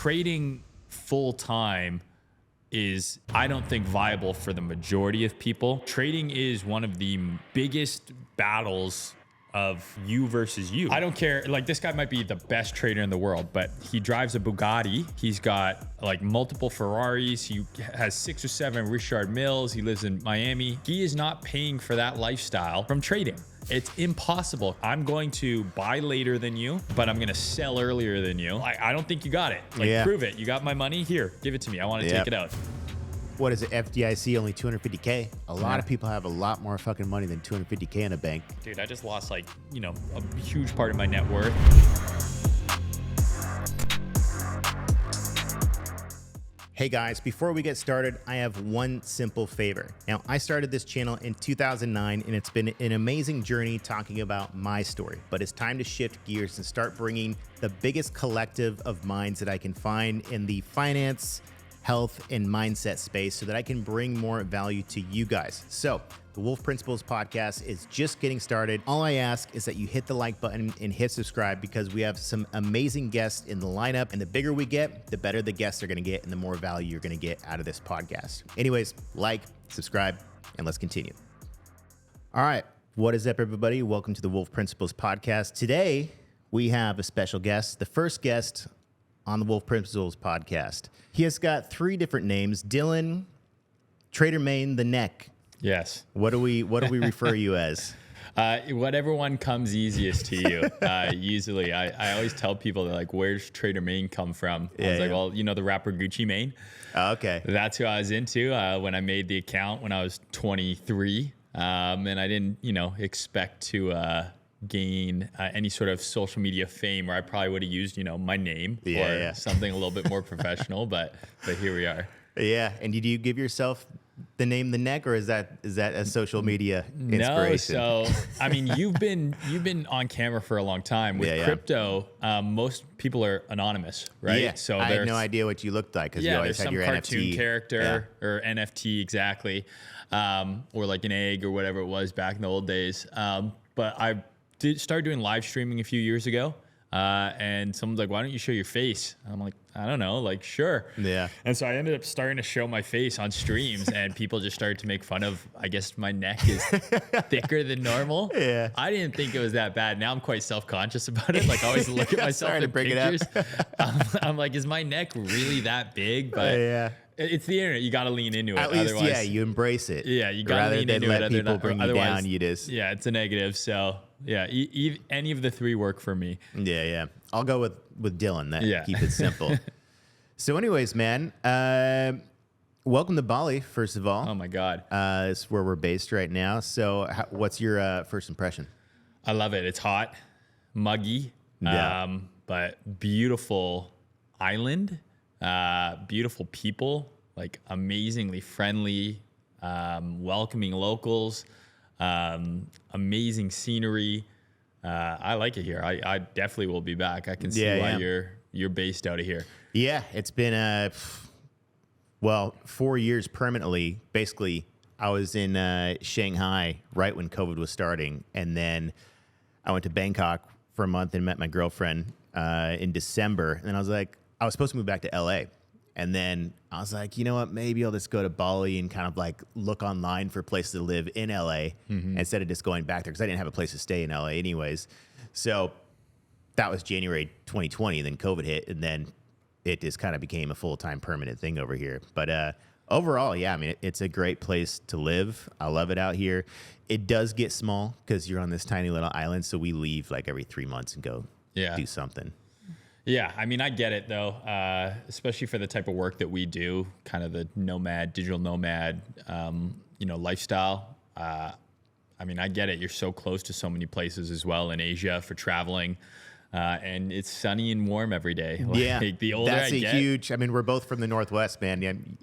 trading full time is, I don't think, viable for the majority of people. Trading is one of the biggest battles of you versus you. I don't care. Like, this guy might be the best trader in the world, but he drives a Bugatti. He's got like multiple Ferraris. He has 6 or 7 Richard Milles. He lives in Miami. He is not paying for that lifestyle from trading. It's impossible. I'm going to buy later than you, but I'm going to sell earlier than you. I don't think you got it. Like, prove it. You got my money? Here, give it to me. I want to take it out. What is it? FDIC only 250K. A lot of people have a lot more fucking money than 250K in a bank. Dude, I just lost like, you know, a huge part of my net worth. Hey guys, before we get started, I have one simple favor. Now, I started this channel in 2009 and it's been an amazing journey talking about my story, but it's time to shift gears and start bringing the biggest collective of minds that I can find in the finance, health, and mindset space so that I can bring more value to you guys. So the Wolf Principles podcast is just getting started. All I ask is that you hit the like button and hit subscribe because we have some amazing guests in the lineup, and the bigger we get, the better the guests are going to get and the more value you're going to get out of this podcast. Anyways, like, subscribe, and let's continue. All right. What is up, everybody? Welcome to the Wolf Principles podcast. Today, we have a special guest, the first guest on the Wolf Principles podcast. He has got 3 different names. Dylan, Trader Main, the Neck. Yes. What do we refer you as? Whatever one comes easiest to you. Usually, I always tell people, they're like, where's Trader Main come from? I was like, well, you know, the rapper Gucci Mane. Oh, okay. That's who I was into when I made the account when I was 23. And I didn't, you know, expect to gain any sort of social media fame, or I probably would have used, you know, my name or something a little bit more professional, but here we are. Yeah. And did you give yourself the name The Neck, or is that a social media inspiration? No, so I mean, you've been on camera for a long time with crypto. Most people are anonymous, right? Yeah. So I had no idea what you looked like because you always had your cartoon NFT character or NFT exactly, or like an egg or whatever it was back in the old days. But I did start doing live streaming a few years ago. And someone's like, why don't you show your face? And I'm like, I don't know, like, sure. Yeah. And so I ended up starting to show my face on streams and people just started to make fun of, I guess my neck is thicker than normal. Yeah. I didn't think it was that bad. Now I'm quite self-conscious about it. Like, I always look at myself in pictures. I'm like, is my neck really that big? But it's the internet. You got to lean into it. At least, you embrace it. Yeah, you got to lean into it. Rather than let people bring you down, you just... Yeah, it's a negative. So, yeah, any of the 3 work for me. Yeah. I'll go with Dylan. Keep it simple. So anyways, man, welcome to Bali, first of all. Oh, my God. It's where we're based right now. So what's your first impression? I love it. It's hot, muggy, but beautiful island. Beautiful people, like amazingly friendly, welcoming locals, amazing scenery. I like it here. I definitely will be back. I can see why you're based out of here. Yeah, it's been 4 years permanently. Basically, I was in Shanghai right when COVID was starting, and then I went to Bangkok for a month and met my girlfriend in December. And then I was supposed to move back to LA. And then I was like, you know what, maybe I'll just go to Bali and kind of like look online for places to live in LA instead of just going back there because I didn't have a place to stay in LA anyways. So that was January 2020. And then COVID hit, and then it just kind of became a full-time permanent thing over here. But overall, I mean, it's a great place to live. I love it out here. It does get small because you're on this tiny little island. So we leave like every 3 months and go do something. Yeah, I mean, I get it though, especially for the type of work that we do, kind of the digital nomad, lifestyle. I mean, I get it. You're so close to so many places as well in Asia for traveling, and it's sunny and warm every day. Like, the older that's I get, huge. I mean, we're both from the Northwest, man.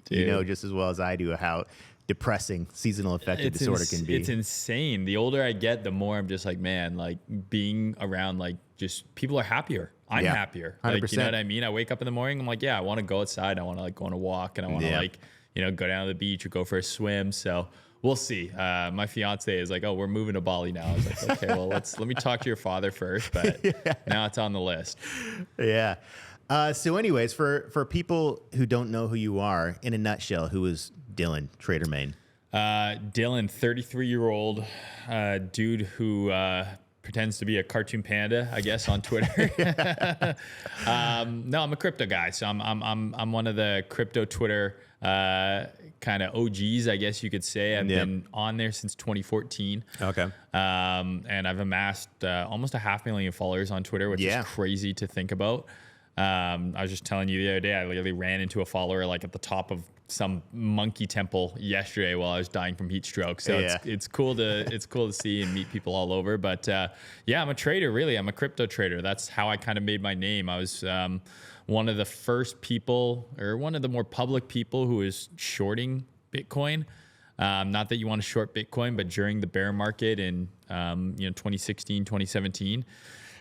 You know just as well as I do how depressing seasonal affective disorder can be. It's insane. The older I get, the more I'm just like, man, like being around, like just people are happier. I'm happier. 100%. Like, you know what I mean? I wake up in the morning, I'm like, I want to go outside. I want to like go on a walk, and I want to go down to the beach or go for a swim. So we'll see. My fiance is like, oh, we're moving to Bali now. I was like, okay, well, let me talk to your father first, but now it's on the list. Yeah. So anyways, for people who don't know who you are, in a nutshell, who is Dylan, Trader Main? Dylan, 33-year-old dude who pretends to be a cartoon panda, I guess, on Twitter. No, I'm a crypto guy. So I'm one of the crypto Twitter kind of OGs, I guess you could say. I've been on there since 2014. Okay. And I've amassed almost 500,000 followers on Twitter, which is crazy to think about. I was just telling you the other day, I literally ran into a follower like at the top of some monkey temple yesterday while I was dying from heat stroke. So it's cool to see and meet people all over. But yeah, I'm a trader, really. I'm a crypto trader. That's how I kind of made my name. I was one of the first people, or one of the more public people, who was shorting Bitcoin. Not that you want to short Bitcoin, but during the bear market in 2016, 2017,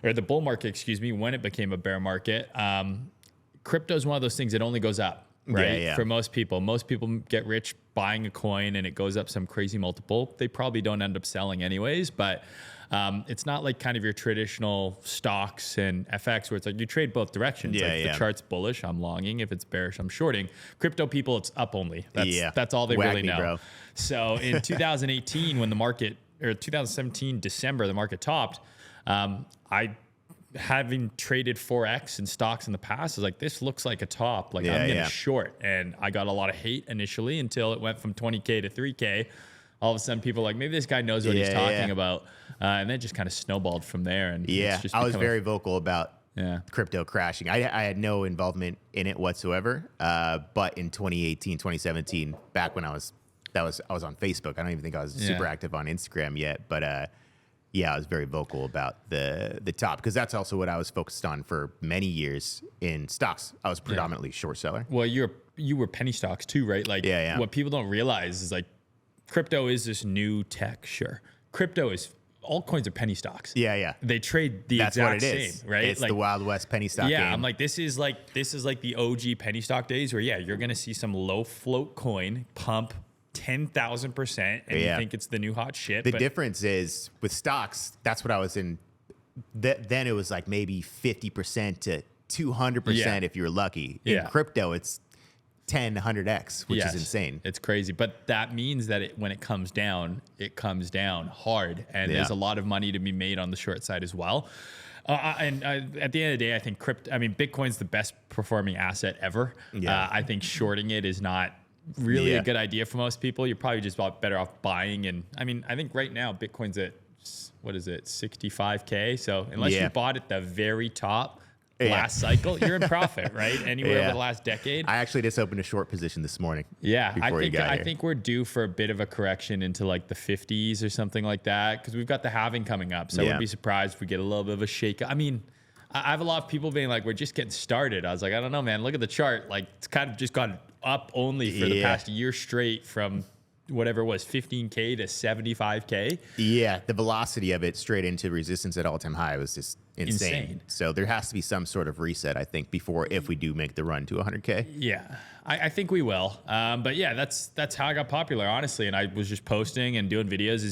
or the bull market, excuse me, when it became a bear market, crypto is one of those things that only goes up. Right. Yeah. For most people get rich buying a coin and it goes up some crazy multiple. They probably don't end up selling anyways, but it's not like kind of your traditional stocks and FX where it's like you trade both directions. The chart's bullish, I'm longing. If it's bearish, I'm shorting. Crypto people, it's up only. That's all they really know. Bro. So in 2018, when the market, or 2017 December, the market topped, having traded forex and stocks in the past, is like, this looks like a top. Like, I'm gonna short. And I got a lot of hate initially until it went from 20K to 3K. All of a sudden, people are like, maybe this guy knows what he's talking about. And then just kind of snowballed from there. And it's just I was very vocal about crypto crashing. I had no involvement in it whatsoever. But in 2018, 2017, back when I was on Facebook. I don't even think I was super active on Instagram yet, but I was very vocal about the top, because that's also what I was focused on for many years in stocks. I was predominantly short seller. Well, you were penny stocks too, right? Like, what people don't realize is, like, crypto is this new tech. Sure, crypto is, altcoins are penny stocks. They trade the exact same, right? It's like the Wild West penny stock game. I'm like, this is like the OG penny stock days where you're gonna see some low float coin pump 10,000%, and you think it's the new hot shit. The difference is with stocks, that's what I was in. Then it was like maybe 50% to 200% if you're lucky. In crypto, it's 10, 100x, which is insane. It's crazy. But that means that when it comes down hard, and there's a lot of money to be made on the short side as well. And at the end of the day, I think Bitcoin's the best performing asset ever. I think shorting it is not really a good idea for most people. You're probably just better off buying. And I think right now Bitcoin's at, what is it, 65K. So unless you bought at the very top last cycle, you're in profit, right? Anywhere over the last decade. I actually just opened a short position this morning. I think we're due for a bit of a correction into like the 50s or something like that, because we've got the halving coming up. So I wouldn't be surprised if we get a little bit of a shake. I have a lot of people being like, we're just getting started. I was like, I don't know, man. Look at the chart. Like, it's kind of just gone up only for the past year straight, from whatever it was, 15K to 75K. Yeah, the velocity of it straight into resistance at all-time high was just insane. So there has to be some sort of reset, I think, if we do make the run to 100K. Yeah, I think we will. But yeah, that's how I got popular, honestly. And I was just posting and doing videos.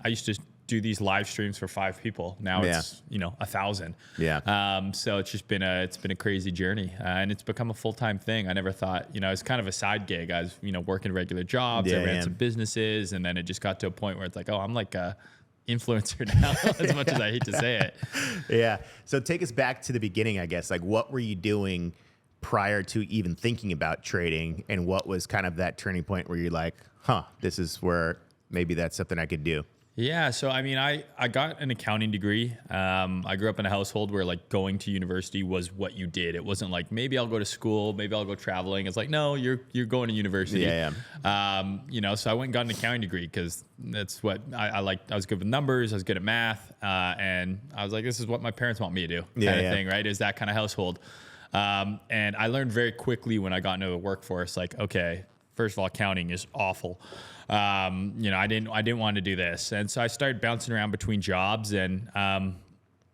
I used to do these live streams for 5 people. Now it's 1,000. So it's just been a crazy journey, and it's become a full-time thing. I never thought, it's kind of a side gig. I was working regular jobs. I ran some businesses, and then it just got to a point where it's like, oh, I'm like a influencer now, as much as I hate to say it. So take us back to the beginning, I guess. Like, what were you doing prior to even thinking about trading, and what was kind of that turning point where you're like, this is where maybe that's something I could do? Yeah, so I got an accounting degree. I grew up in a household where, like, going to university was what you did. It wasn't like, maybe I'll go to school, maybe I'll go traveling. It's like, no, you're going to university. So I went and got an accounting degree because that's what I liked. I was good with numbers, I was good at math, and I was like, this is what my parents want me to do, kind of thing, right? Is that kind of household. And I learned very quickly when I got into the workforce, like, okay, first of all, accounting is awful. I didn't want to do this. And so I started bouncing around between jobs, and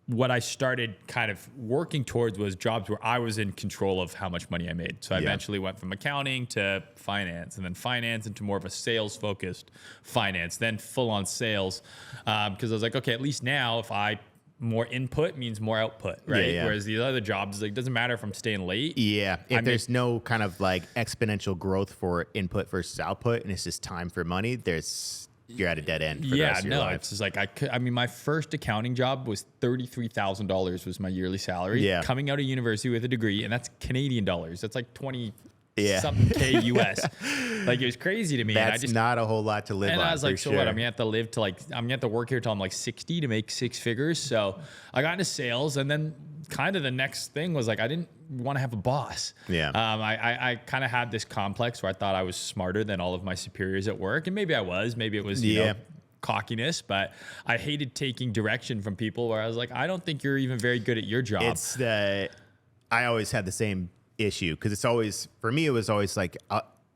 what I started kind of working towards was jobs where I was in control of how much money I made. So I eventually went from accounting to finance, and then finance into more of a sales focused finance, then full on sales. Because I was like, okay, at least now if I more input means more output, right? Yeah. Whereas the other jobs, like, doesn't matter if I'm staying late. Yeah. If there's no kind of like exponential growth for input versus output, and it's just time for money, you're at a dead end for the rest of your life. It's just like I mean, my first accounting job was $33,000 was my yearly salary. Yeah. Coming out of university with a degree, and that's Canadian dollars. That's like 20 something K US. Like, it was crazy to me. That's not a whole lot to live on. And I was like, for so sure. what? I'm gonna have to live to like, I'm gonna have to work here till I'm like 60 to make 6 figures. So I got into sales, and then kind of the next thing was like, I didn't want to have a boss. Yeah. I kind of had this complex where I thought I was smarter than all of my superiors at work, and maybe I was. Maybe it was you know, cockiness, but I hated taking direction from people where I was like, I don't think you're even very good at your job. I always had the same issue, because it's always, for me, it was always like,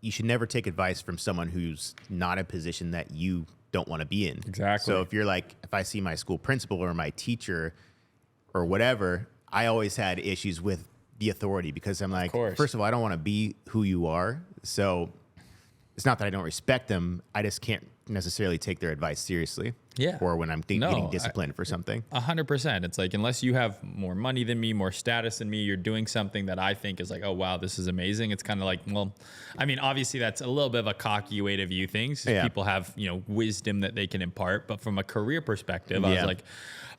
you should never take advice from someone who's not in a position that you don't want to be in. Exactly. So if you're like, if I see my school principal or my teacher or whatever, I always had issues with the authority, because I'm like, first of all, I don't want to be who you are. So it's not that I don't respect them. I just can't necessarily take their advice seriously. Yeah. Or when I'm getting disciplined for something. 100%. It's like, unless you have more money than me, more status than me, you're doing something that I think is like, oh, wow, this is amazing. It's kind of like, well, I mean, obviously that's a little bit of a cocky way to view things. Yeah. People have, you know, wisdom that they can impart. But from a career perspective, I was like,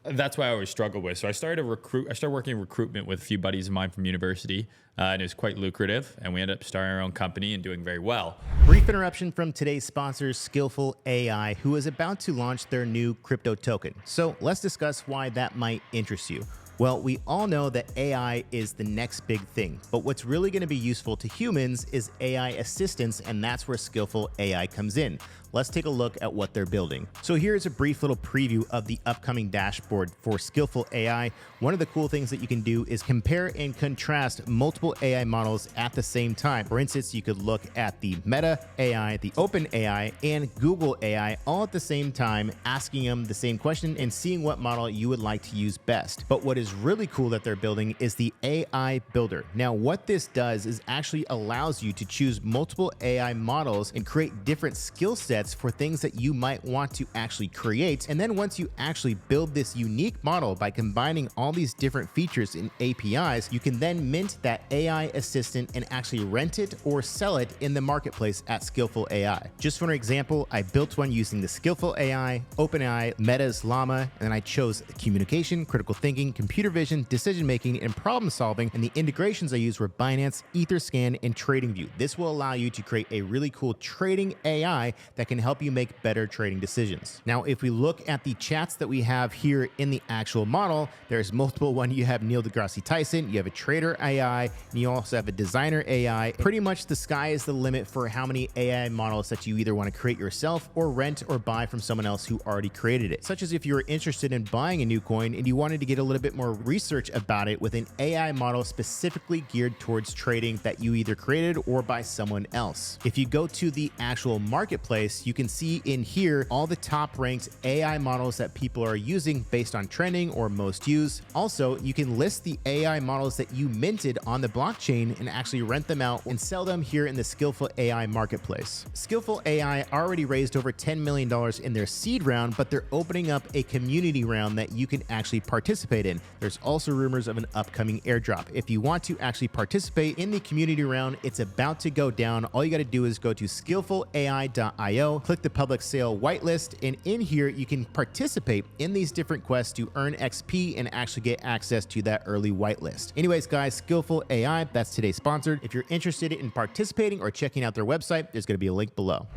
that's why I always struggled with. So I started working in recruitment with a few buddies of mine from university, and it was quite lucrative. And we ended up starting our own company and doing very well. Brief interruption from today's sponsor, Skillful AI, who is about to launch their new crypto token. So let's discuss why that might interest you. Well, we all know that AI is the next big thing, but what's really going to be useful to humans is AI assistance, and that's where Skillful AI comes in. Let's take a look at what they're building. So here's a brief little preview of the upcoming dashboard for Skillful AI. One of the cool things that you can do is compare and contrast multiple AI models at the same time. For instance, you could look at the Meta AI, the Open AI, and Google AI all at the same time, asking them the same question and seeing what model you would like to use best. But what is really cool that they're building is the AI Builder. Now, what this does is actually allows you to choose multiple AI models and create different skill sets for things that you might want to actually create. And then once you actually build this unique model by combining all these different features in APIs, you can then mint that AI assistant and actually rent it or sell it in the marketplace at Skillful AI. Just for an example, I built one using the Skillful AI, OpenAI, Meta's Llama, and then I chose communication, critical thinking, computer vision, decision-making, and problem solving. And the integrations I used were Binance, Etherscan, and TradingView. This will allow you to create a really cool trading AI that can help you make better trading decisions. Now, if we look at the chats that we have here in the actual model, there's multiple. One, you have Neil deGrasse Tyson, you have a trader AI, and you also have a designer AI. Pretty much the sky is the limit for how many AI models that you either want to create yourself or rent or buy from someone else who already created it. Such as if you were interested in buying a new coin and you wanted to get a little bit more research about it with an AI model specifically geared towards trading that you either created or by someone else. If you go to the actual marketplace, you can see in here all the top ranked AI models that people are using based on trending or most used. Also, you can list the AI models that you minted on the blockchain and actually rent them out and sell them here in the Skillful AI marketplace. Skillful AI already raised over $10 million in their seed round, but they're opening up a community round that you can actually participate in. There's also rumors of an upcoming airdrop. If you want to actually participate in the community round, it's about to go down. All you got to do is go to skillfulai.io, click the public sale whitelist, and in here you can participate in these different quests to earn XP and actually get access to that early whitelist. Anyways, guys, Skillful AI, that's today's sponsored. If you're interested in participating or checking out their website, there's going to be a link below.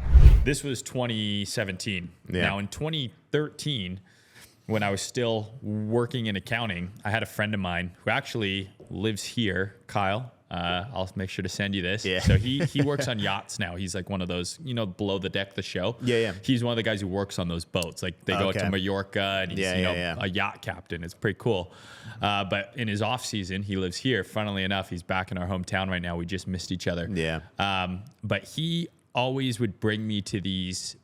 This was 2017. Now in 2013, when I was still working in accounting, I had a friend of mine who actually lives here, Kyle. I'll make sure to send you this. Yeah. So he works on yachts now. He's like one of those, you know, below the deck, the show. Yeah. He's one of the guys who works on those boats. Like they go to Mallorca and he's a yacht captain. It's pretty cool. But in his off season, he lives here. Funnily enough, he's back in our hometown right now. We just missed each other. Yeah. But he always would bring me to these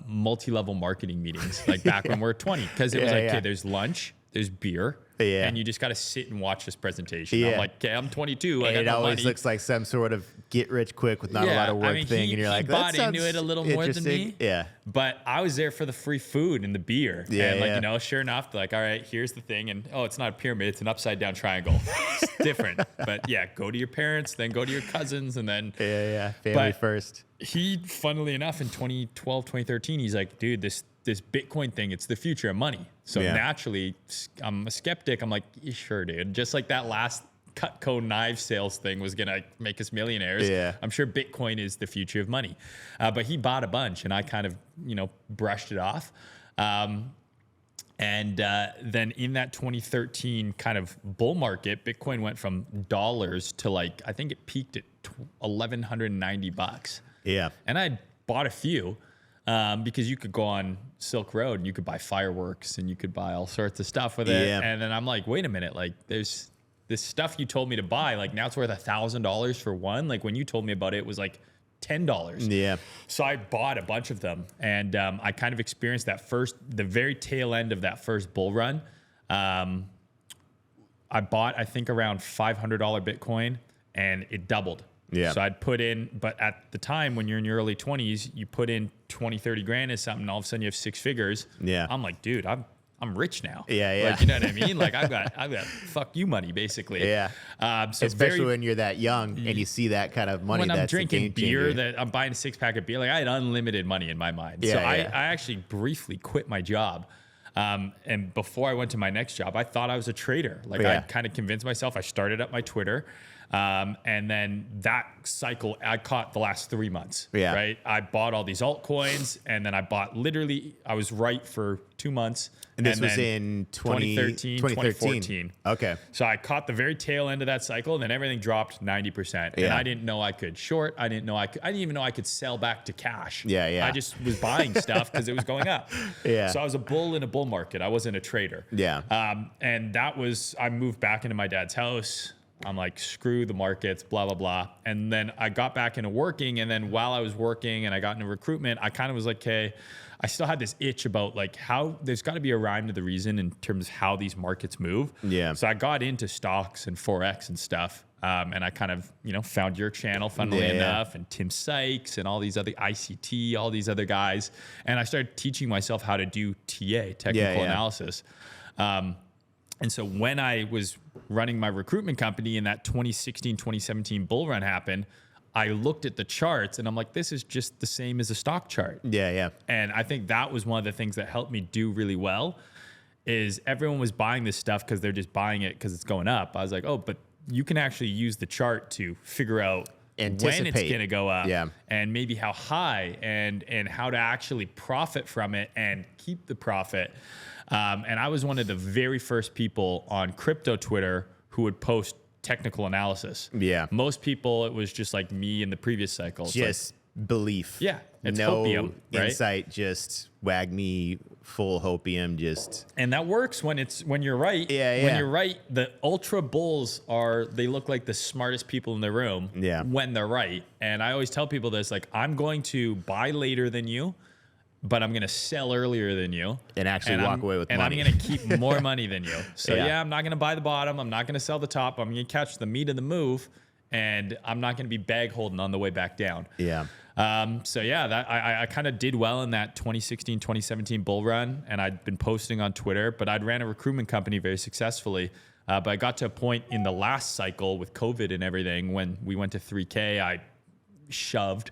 multi-level marketing meetings, like back when we were 20, because it was like, okay, there's lunch, there's beer, Yeah. And you just got to sit and watch this presentation. Yeah. I'm like, okay, I'm 22. I And got it no always money. looks like some sort of get rich quick with not a lot of work thing. And you're like, he that bought sounds into it a little more than me. Yeah. But I was there for the free food and the beer. Yeah, and like, yeah. you know, sure enough, like, all right, here's the thing. And oh, it's not a pyramid, it's an upside down triangle. It's different. But yeah, go to your parents, then go to your cousins, and then Yeah. Family But- first. he, funnily enough, in 2012, 2013, he's like, dude, this Bitcoin thing, it's the future of money. So Yeah. naturally, I'm a skeptic. I'm like, yeah, sure, dude. Just like that last Cutco knife sales thing was going to make us millionaires. Yeah. I'm sure Bitcoin is the future of money. But he bought a bunch, and I kind of, you know, brushed it off. And then in that 2013 kind of bull market, Bitcoin went from dollars to like, I think it peaked at $1,190. Yeah. And I bought a few because you could go on Silk Road and you could buy fireworks and you could buy all sorts of stuff with it. Yeah. And then I'm like, wait a minute, like there's this stuff you told me to buy, like now it's worth $1,000 for one. Like when you told me about it, it was like $10. Yeah. So I bought a bunch of them, and I kind of experienced the very tail end of that first bull run. I bought, I think, around $500 Bitcoin, and it doubled. Yeah. So I'd put in, but at the time when you're in your early 20s, you put in 20, 30 grand in something, and all of a sudden you have six figures. Yeah. I'm like, dude, I'm rich now. Yeah. Like, you know what I mean? Like I've got fuck you money, basically. Yeah. So Especially when you're that young and you see that kind of money. when I'm that's a drinking game beer, changer. that I'm buying a 6-pack of beer, like I had unlimited money in my mind. Yeah, So yeah. I actually briefly quit my job. And before I went to my next job, I thought I was a trader. Like Yeah. I kind of convinced myself. I started up my Twitter. And then that cycle, I caught the last 3 months. Yeah. Right. I bought all these altcoins, and then I bought I was right for 2 months. And this was then in 2013, 2014. Okay. So I caught the very tail end of that cycle, and then everything dropped 90%. And Yeah. I didn't know I could short. I didn't even know I could sell back to cash. Yeah. I just was buying stuff because it was going up. Yeah. So I was a bull in a bull market. I wasn't a trader. Yeah. And I moved back into my dad's house. I'm like, screw the markets, blah, blah, blah. And then I got back into working. And then while I was working and I got into recruitment, I kind of was like, okay, I still had this itch about like how there's got to be a rhyme to the reason in terms of how these markets move. Yeah. So I got into stocks and forex and stuff. And I kind of, found your channel, funnily enough, and Tim Sykes and all these other ICT, all these other guys. And I started teaching myself how to do TA, technical analysis. And so when I was running my recruitment company and that 2016, 2017 bull run happened, I looked at the charts and I'm like, this is just the same as a stock chart. Yeah. And I think that was one of the things that helped me do really well is everyone was buying this stuff because they're just buying it because it's going up. I was like, oh, but you can actually use the chart to figure out when it's going to go up and maybe how high and how to actually profit from it and keep the profit. And I was one of the very first people on crypto Twitter who would post technical analysis. Yeah. Most people, it was just like me in the previous cycle. It's Just belief. Yeah. It's no hopium, right? insight, just wag me full hopium, and that works when you're right. Yeah. When you're right, the ultra bulls they look like the smartest people in the room when they're right. And I always tell people this, like, I'm going to buy later than you, but I'm going to sell earlier than you. And actually walk away with money. And I'm going to keep more money than you. So I'm not going to buy the bottom. I'm not going to sell the top. I'm going to catch the meat of the move. And I'm not going to be bag holding on the way back down. Yeah. I kind of did well in that 2016, 2017 bull run. And I'd been posting on Twitter, but I'd ran a recruitment company very successfly. But I got to a point in the last cycle with COVID and everything, when we went to 3K, I shoved.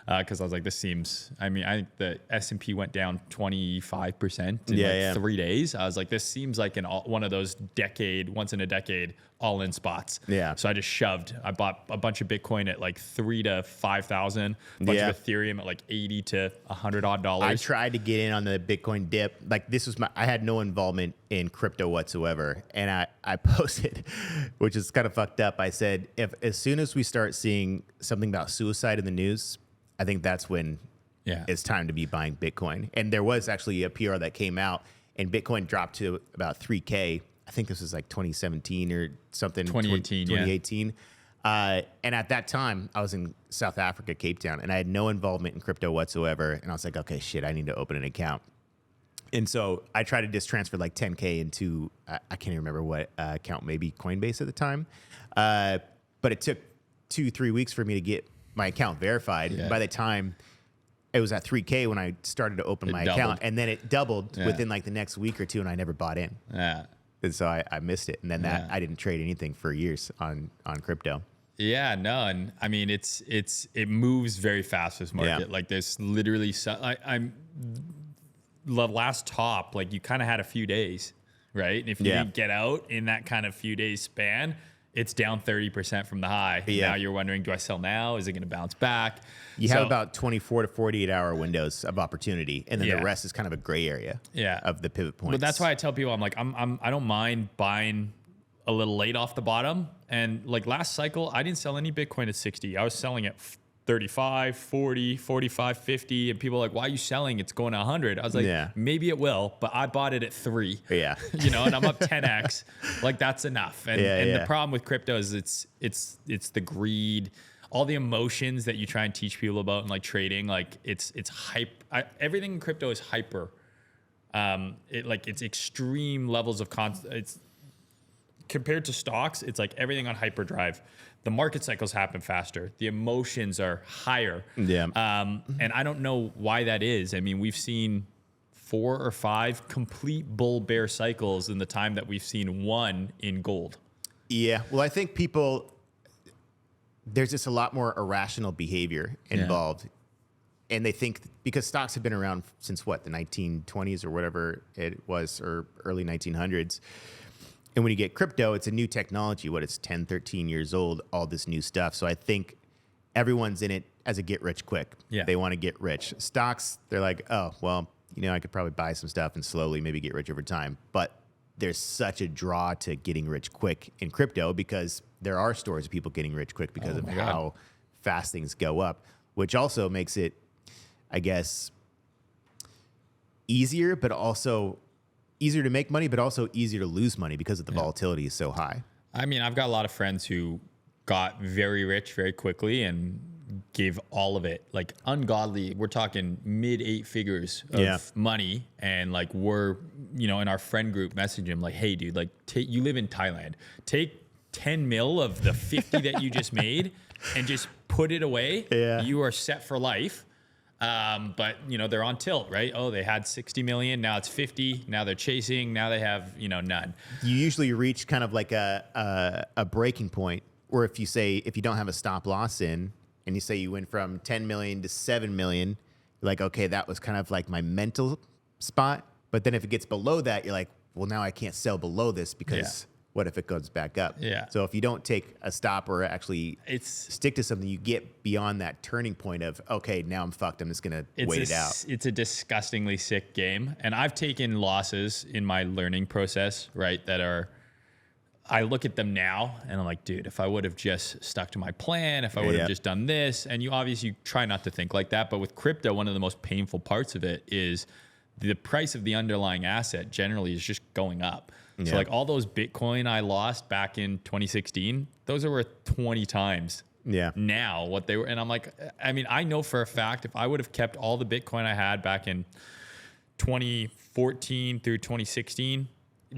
Because I was like, I think the S&P went down 25% in 3 days. I was like, this seems like one of those once in a decade all-in spots. Yeah. So I just shoved. I bought a bunch of Bitcoin at like 3,000 to 5,000, a bunch of Ethereum at like $80 to $100 odd. I tried to get in on the Bitcoin dip. Like I had no involvement in crypto whatsoever. And I posted, which is kind of fucked up. I said, as soon as we start seeing something about suicide in the news, I think that's when it's time to be buying Bitcoin. And there was actually a PR that came out, and Bitcoin dropped to about 3K. I think this was like 2017 or something. 2018. And at that time, I was in South Africa, Cape Town, and I had no involvement in crypto whatsoever. And I was like, okay, shit, I need to open an account. And so I tried to just transfer like 10K into, I can't even remember what account, maybe Coinbase at the time. But it took 2-3 weeks for me to get my account verified. Yeah. By the time it was at 3K when I started to open my account, and then it doubled within like the next week or two, and I never bought in. Yeah. And so I missed it. And then I didn't trade anything for years on crypto. Yeah, no, and I mean it moves very fast, this market. Yeah. Like there's literally I'm the last top, like you kind of had a few days, right? And if you didn't get out in that kind of few days span, it's down 30% from the high. Yeah. Now you're wondering, do I sell now? Is it going to bounce back? You have about 24 to 48 hour windows of opportunity, and then the rest is kind of a gray area of the pivot points. But that's why I tell people, I'm like, I don't mind buying a little late off the bottom. And like last cycle, I didn't sell any Bitcoin at 60. I was selling at 35, 40, 45, 50. And people are like, why are you selling? It's going to 100. I was like, maybe it will, but I bought it at 3. Yeah. You know, and I'm up 10x. Like that's enough. And, the problem with crypto is it's the greed, all the emotions that you try and teach people about and like trading. Like it's hype. Everything in crypto is hyper. It's extreme levels of it's compared to stocks. It's like everything on hyperdrive. The market cycles happen faster. The emotions are higher. Yeah. And I don't know why that is. I mean, we've seen 4 or 5 complete bull bear cycles in the time that we've seen one in gold. Yeah. Well, I think there's just a lot more irrational behavior involved. And they think because stocks have been around since what, the 1920s or whatever it was, or early 1900s. And when you get crypto, it's a new technology. It's 10, 13 years old, all this new stuff. So I think everyone's in it as a get rich quick. Yeah. They want to get rich. Stocks, they're like, oh, well, I could probably buy some stuff and slowly maybe get rich over time. But there's such a draw to getting rich quick in crypto because there are stories of people getting rich quick because of how fast things go up, which also makes it, I guess, easier to make money, but also easier to lose money because of the volatility is so high. I mean, I've got a lot of friends who got very rich very quickly and gave all of it, like ungodly. We're talking mid 8 figures of money. And like we're, in our friend group messaging him like, hey dude, like you live in Thailand, take 10 mil of the 50 that you just made and just put it away. Yeah. You are set for life. But they're on tilt, right? Oh, they had 60 million. Now it's 50. Now they're chasing. Now they have, none. You usually reach kind of like a breaking point, or if you don't have a stop loss in, and you say you went from 10 million to 7 million, you're like, okay, that was kind of like my mental spot. But then if it gets below that, you're like, well, now I can't sell below this because what if it goes back up? Yeah. So if you don't take a stop or actually stick to something, you get beyond that turning point of, okay, now I'm fucked. I'm just going to wait it out. It's a disgustingly sick game. And I've taken losses in my learning process, right, I look at them now and I'm like, dude, if I would have just stuck to my plan, if I would have just done this, and you obviously try not to think like that. But with crypto, one of the most painful parts of it is the price of the underlying asset generally is just going up. So like all those Bitcoin I lost back in 2016, those are worth 20 times now what they were. And I'm like, I mean, I know for a fact if I would have kept all the Bitcoin I had back in 2014 through 2016,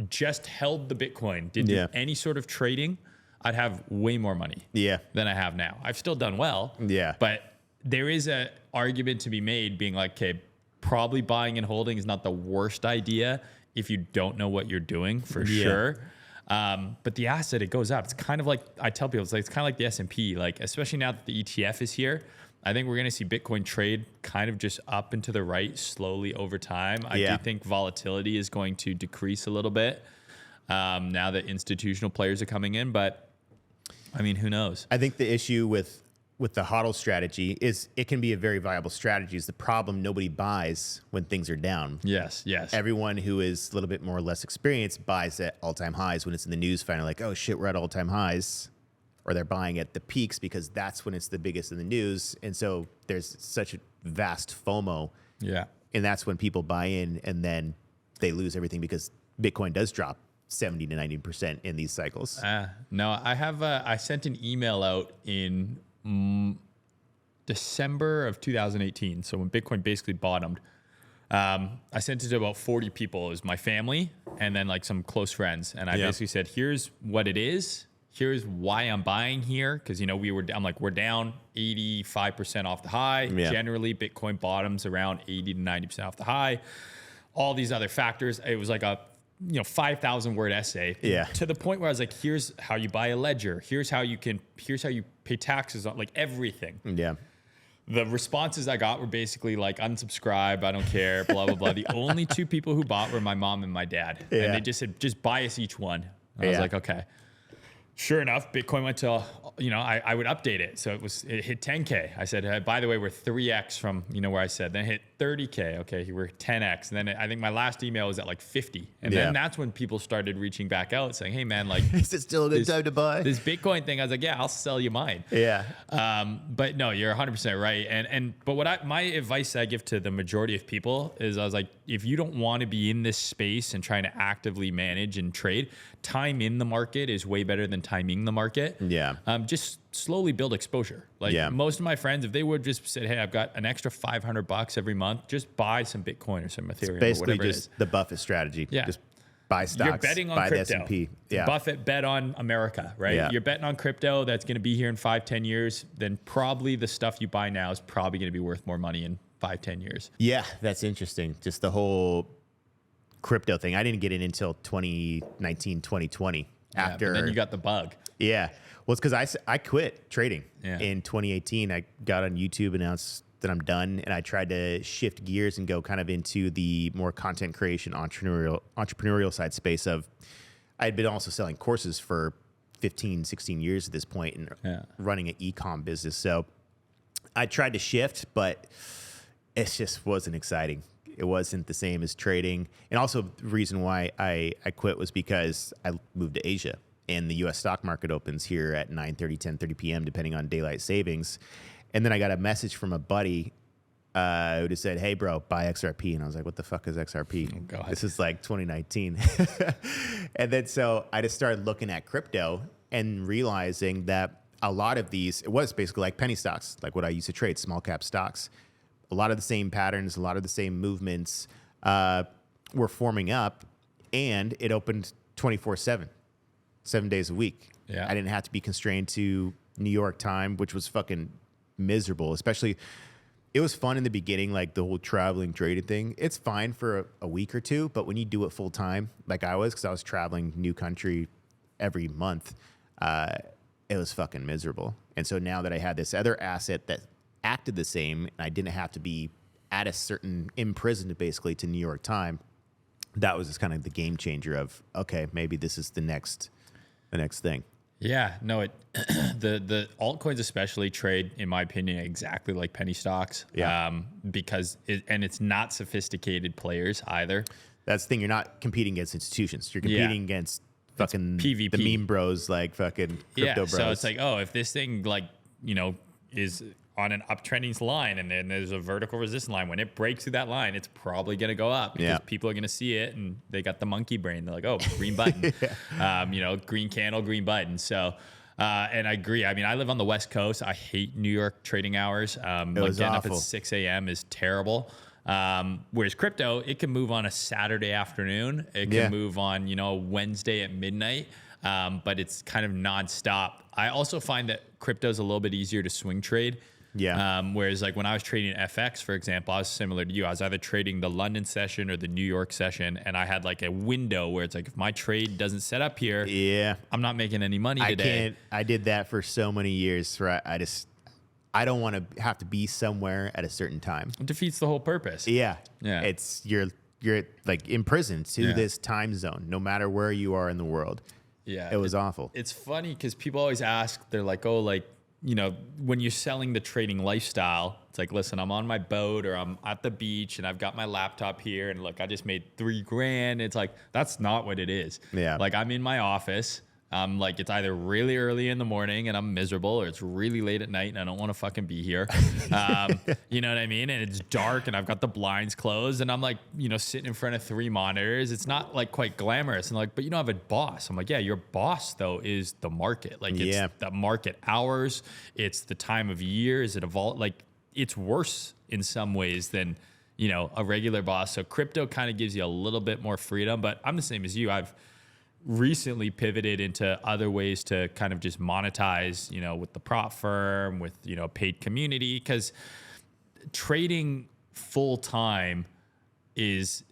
just held the Bitcoin, didn't do any sort of trading, I'd have way more money than I have now. I've still done well, but there is a argument to be made being like, okay, probably buying and holding is not the worst idea if you don't know what you're doing for sure. But the asset, it goes up. It's kind of like, I tell people, it's kind of like the S&P, like, especially now that the ETF is here, I think we're going to see Bitcoin trade kind of just up and to the right slowly over time. I do think volatility is going to decrease a little bit now that institutional players are coming in. But, I mean, who knows? I think the issue with the HODL strategy is it can be a very viable strategy. Is the problem nobody buys when things are down. Yes. Everyone who is a little bit more or less experienced buys at all-time highs when it's in the news, finally like, oh, shit, we're at all-time highs. Or they're buying at the peaks because that's when it's the biggest in the news. And so there's such a vast FOMO. Yeah. And that's when people buy in and then they lose everything because Bitcoin does drop 70 to 90% in these cycles. No, I sent an email out in December of 2018. So when Bitcoin basically bottomed, I sent it to about 40 people. It was my family and then like some close friends. And I basically said, here's what it is. Here's why I'm buying here. Cause I'm like, we're down 85% off the high. Generally Bitcoin bottoms around 80 to 90% off the high. All these other factors. It was like a 5,000 word essay to the point where I was like, here's how you buy a ledger. Here's how you pay taxes on like everything. Yeah. The responses I got were basically like, unsubscribe, I don't care, blah, blah, blah. The only two people who bought were my mom and my dad. And they just said, just buy us each one. And I was like, okay. Sure enough, Bitcoin went to, I would update it. So it hit 10K. I said, by the way, we're 3X from, where I said, then it hit 30K. Okay, we're 10X. And then I think my last email was at like 50. And then that's when people started reaching back out saying, hey man, like, is it still a good time to buy this Bitcoin thing? I was like, yeah, I'll sell you mine. Yeah. But no, you're 100% right. But my advice I give to the majority of people is I was like, if you don't want to be in this space and trying to actively manage and trade, time in the market is way better than timing the market. Yeah. Just slowly build exposure. Like most of my friends, if they would just said, hey, I've got an extra $500 every month, just buy some Bitcoin or some Ethereum. It's basically or whatever just the Buffett strategy. Yeah. Just buy stocks, you're betting on buy crypto. the S&P. Yeah. Buffett bet on America, right? Yeah. You're betting on crypto that's going to be here in 5-10 years. Then probably the stuff you buy now is probably going to be worth more money in 5-10 years. Yeah, that's interesting. Just the whole crypto thing. I didn't get in until 2019, 2020. After and then you got the bug. Yeah. Well, it's because I quit trading in 2018. I got on YouTube, announced that I'm done, and I tried to shift gears and go kind of into the more content creation, entrepreneurial side space of. I had been also selling courses for 15, 16 years at this point and running an e-com business. So I tried to shift, but it just wasn't exciting. It wasn't the same as trading. And also the reason why I quit was because I moved to Asia and the U.S. stock market opens here at 9:30, 10:30 p.m., depending on daylight savings. And then I got a message from a buddy who just said, hey, bro, buy XRP. And I was like, what the fuck is XRP? Oh, God. This is like 2019. And then so I just started looking at crypto and realizing that a lot of these, it was basically like penny stocks, like what I used to trade, small cap stocks. A lot of the same patterns, a lot of the same movements were forming up, and it opened 24/7, 7 days a week. Yeah. I didn't have to be constrained to New York time, which was fucking miserable. Especially, it was fun in the beginning, like the whole traveling trading thing. It's fine for a week or two, but when you do it full time, like I was, because I was traveling new country every month, it was fucking miserable. And so now that I had this other asset that acted the same, and I didn't have to be at a certain imprisoned basically to New York time, that was just kind of the game changer of, okay, maybe this is the next thing. Yeah, no, the altcoins especially trade, in my opinion, exactly like penny stocks. Yeah. Because it's not sophisticated players either. That's the thing. You're not competing against institutions. You're competing against fucking PvP. the meme bros, like fucking crypto bros. So it's like, oh, if this thing is on an uptrending line and then there's a vertical resistance line, when it breaks through that line, it's probably going to go up because people are going to see it and they got the monkey brain. They're like, oh, green button, green candle, green button. So, and I agree. I mean, I live on the West Coast. I hate New York trading hours. Like getting up at 6 a.m. is terrible. Whereas crypto, it can move on a Saturday afternoon. It can move on, Wednesday at midnight. But it's kind of nonstop. I also find that crypto is a little bit easier to swing trade. Yeah. Whereas like when I was trading FX, for example, I was similar to you. I was either trading the London session or the New York session. And I had like a window where it's like, if my trade doesn't set up here, I'm not making any money today. I did that for so many years. Right. I don't want to have to be somewhere at a certain time. It defeats the whole purpose. Yeah. Yeah. It's you're like imprisoned to this time zone, no matter where you are in the world. Yeah. It was awful. It's funny because people always ask, they're like, oh, like, when you're selling the trading lifestyle, it's like, listen, I'm on my boat or I'm at the beach and I've got my laptop here and look, I just made $3,000. It's like, that's not what it is. Yeah. Like I'm in my office. Like it's either really early in the morning and I'm miserable, or it's really late at night and I don't want to fucking be here. You know what I mean? And it's dark and I've got the blinds closed and I'm like, sitting in front of 3 monitors. It's not like quite glamorous. And like, but I have a boss. I'm like, yeah, your boss though is the market. Like it's the market hours. It's the time of year. Is it like it's worse in some ways than, a regular boss. So crypto kind of gives you a little bit more freedom, but I'm the same as you. I've recently pivoted into other ways to kind of just monetize, with the prop firm, with, paid community, because trading full time is,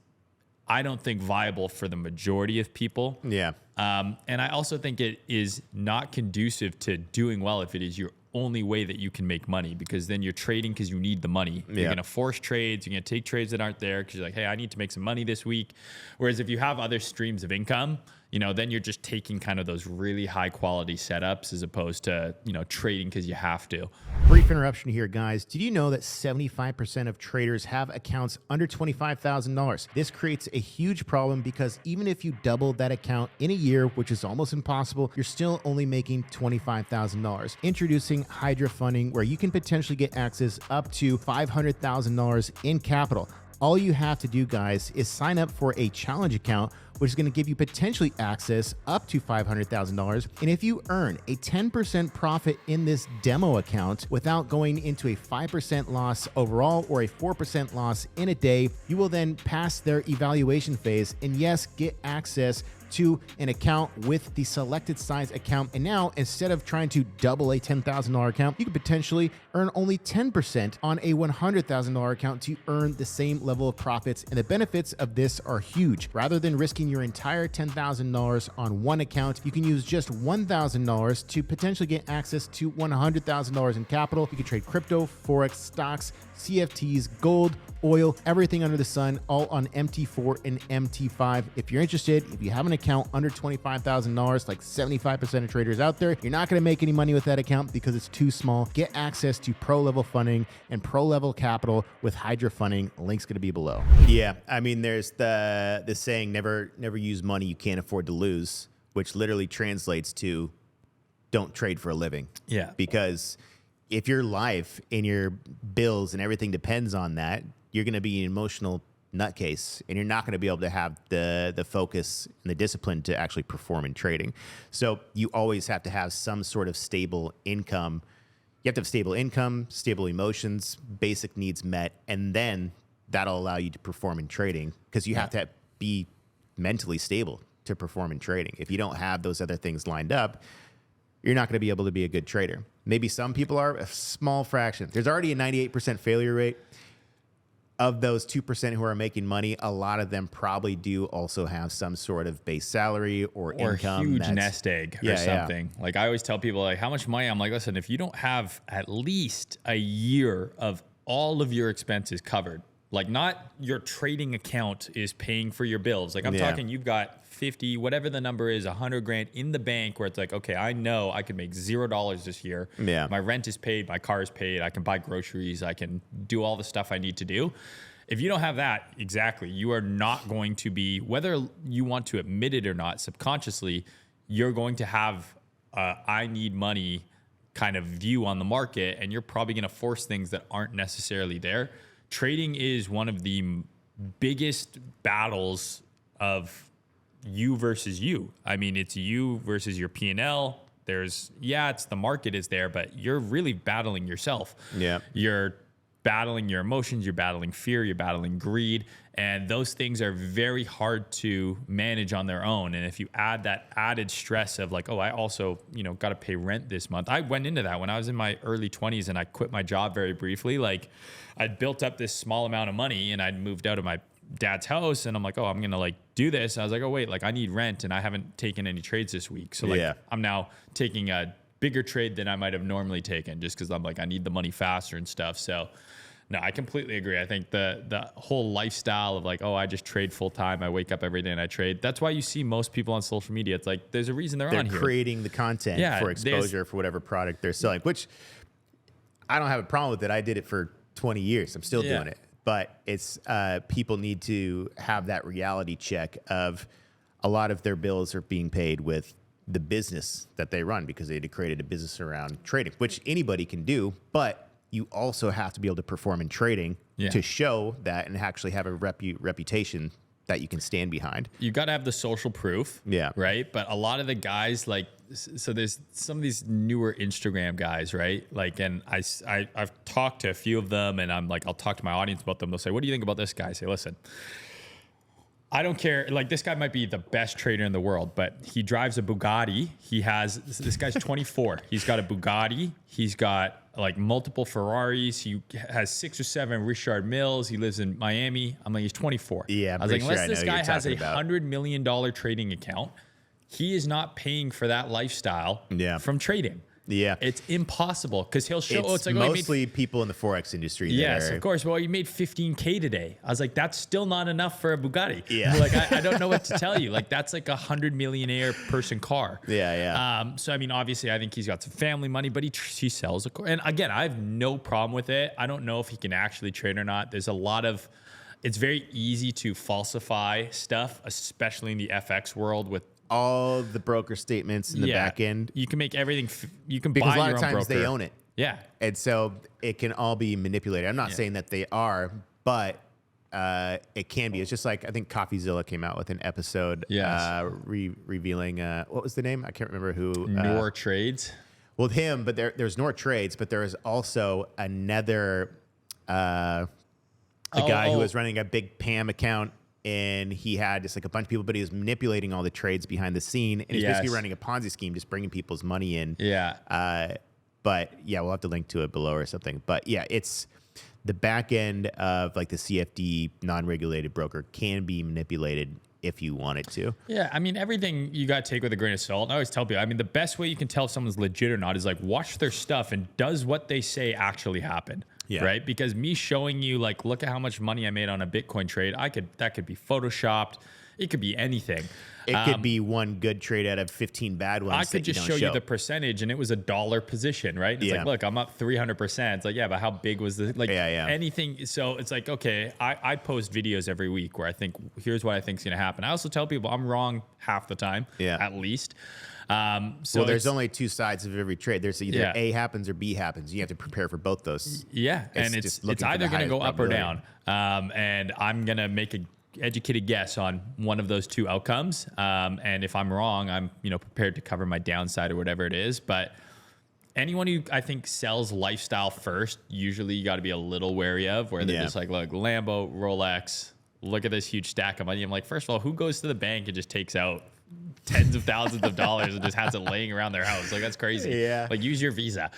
I don't think, viable for the majority of people. Yeah. And I also think it is not conducive to doing well if it is your only way that you can make money, because then you're trading because you need the money. You're going to force trades. You're going to take trades that aren't there because you're like, hey, I need to make some money this week. Whereas if you have other streams of income, then you're just taking kind of those really high quality setups as opposed to, trading because you have to. Brief interruption here, guys. Did you know that 75% of traders have accounts under $25,000? This creates a huge problem because even if you double that account in a year, which is almost impossible, you're still only making $25,000. Introducing Hydra funding, where you can potentially get access up to $500,000 in capital. All you have to do, guys, is sign up for a challenge account, which is going to give you potentially access up to $500,000. And if you earn a 10% profit in this demo account without going into a 5% loss overall or a 4% loss in a day, you will then pass their evaluation phase and, yes, get access to an account with the selected size account. And now, instead of trying to double a $10,000 account, you could potentially earn only 10% on a $100,000 account to earn the same level of profits. And the benefits of this are huge. Rather than risking your entire $10,000 on one account, you can use just $1,000 to potentially get access to $100,000 in capital. You can trade crypto, forex, stocks, CFTs, gold, oil, everything under the sun, all on MT4 and MT5. If you're interested, if you have an account under $25,000, like 75% of traders out there, you're not going to make any money with that account because it's too small. Get access to pro level funding and pro level capital with Hydra funding. Link's going to be below. Yeah, I mean, there's the saying, never use money you can't afford to lose, which literally translates to don't trade for a living. Yeah. Because if your life and your bills and everything depends on that, you're going to be an emotional nutcase, and you're not going to be able to have the focus and the discipline to actually perform in trading. So you always have to have some sort of stable income. You have to have stable income, stable emotions, basic needs met, and then that'll allow you to perform in trading, because you have to be mentally stable to perform in trading. If you don't have those other things lined up, you're not going to be able to be a good trader. Maybe some people are, a small fraction. There's already a 98% failure rate. Of those 2% who are making money, a lot of them probably do also have some sort of base salary or income. Or huge nest egg or something. Like I always tell people, like, how much money? I'm like, listen, if you don't have at least a year of all of your expenses covered, like not your trading account is paying for your bills. Like I'm talking, you've got 50, whatever the number is, 100 grand in the bank, where it's like, okay, I know I could make $0 this year. Yeah. My rent is paid, my car is paid, I can buy groceries, I can do all the stuff I need to do. If you don't have that, exactly, you are not going to be, whether you want to admit it or not, subconsciously, you're going to have I need money kind of view on the market, and you're probably going to force things that aren't necessarily there. Trading is one of the biggest battles of you versus you. I mean, it's you versus your P&L. There's, it's the market is there, but you're really battling yourself. Yeah. You're battling your emotions, you're battling fear, you're battling greed. And those things are very hard to manage on their own. And if you add that added stress of like, oh, I also, got to pay rent this month. I went into that when I was in my early 20s and I quit my job very briefly. Like I'd built up this small amount of money and I'd moved out of my dad's house, and I'm like, oh, I'm going to like do this. And I was like, oh, wait, like I need rent and I haven't taken any trades this week. So like I'm now taking a bigger trade than I might have normally taken, just because I'm like, I need the money faster and stuff. So no, I completely agree. I think the whole lifestyle of like, oh, I just trade full time, I wake up every day and I trade. That's why you see most people on social media. It's like, there's a reason they're on here. They're creating the content for exposure for whatever product they're selling, which I don't have a problem with it. I did it for 20 years. I'm still doing it. But it's people need to have that reality check of a lot of their bills are being paid with the business that they run, because they created a business around trading, which anybody can do. But you also have to be able to perform in trading to show that and actually have a reputation that you can stand behind. You got to have the social proof. Yeah. Right. But a lot of the guys, like so there's some of these newer Instagram guys, right? Like, and I've talked to a few of them, and I'm like, I'll talk to my audience about them. They'll say, what do you think about this guy? I say, listen, I don't care. Like, this guy might be the best trader in the world, but he drives a Bugatti. This guy's 24. He's got a Bugatti. He's got like multiple Ferraris. He has 6 or 7 Richard Milles. He lives in Miami. I'm like, he's 24. Yeah, I was like, unless this guy has $100 million trading account, he is not paying for that lifestyle from trading. Yeah, it's impossible because he'll show. It's mostly people in the forex industry. Yes, of course. Well, you made 15K today. I was like, that's still not enough for a Bugatti. Yeah, like I don't know what to tell you. Like that's like $100 millionaire person car. Yeah. So I mean, obviously, I think he's got some family money, but he sells a car. And again, I have no problem with it. I don't know if he can actually trade or not. There's a lot of. It's very easy to falsify stuff, especially in the FX world with. All the broker statements in the back end. You can make everything. You can because buy a lot your of own times broker. they own it. Yeah, and so it can all be manipulated. I'm not saying that they are, but it can be. It's just like I think CoffeeZilla came out with an episode revealing what was the name? I can't remember who. Nor Trades. Well, him, but there's Nor Trades, but there is also another guy who was running a big PAM account. And he had just like a bunch of people, but he was manipulating all the trades behind the scene. And he's basically running a Ponzi scheme, just bringing people's money in. Yeah. But yeah, we'll have to link to it below or something. But yeah, it's the back end of like the CFD non-regulated broker can be manipulated if you want it to. Yeah. I mean, everything you got to take with a grain of salt. I always tell people, I mean, the best way you can tell if someone's legit or not is like watch their stuff and does what they say actually happen. Yeah. Right. Because me showing you like, look at how much money I made on a Bitcoin trade. That could be Photoshopped. It could be anything. It could be one good trade out of 15 bad ones. I could just show you the percentage and it was $1 position, right? It's like, look, I'm up 300%. It's like, yeah, but how big was the, like anything? So it's like, okay, I post videos every week where I think, here's what I think is going to happen. I also tell people I'm wrong half the time, at least. So there's only 2 sides of every trade. There's either A happens or B happens. You have to prepare for both those. Yeah. And it's either going to go up or down. And I'm going to make a educated guess on one of those 2 outcomes. And if I'm wrong, I'm, prepared to cover my downside or whatever it is. But anyone who I think sells lifestyle first, usually you got to be a little wary of where they're just like, look, Lambo, Rolex, look at this huge stack of money. I'm like, first of all, who goes to the bank and just takes out tens of thousands of dollars and just has it laying around their house? Like, that's crazy. Yeah. Like, use your Visa.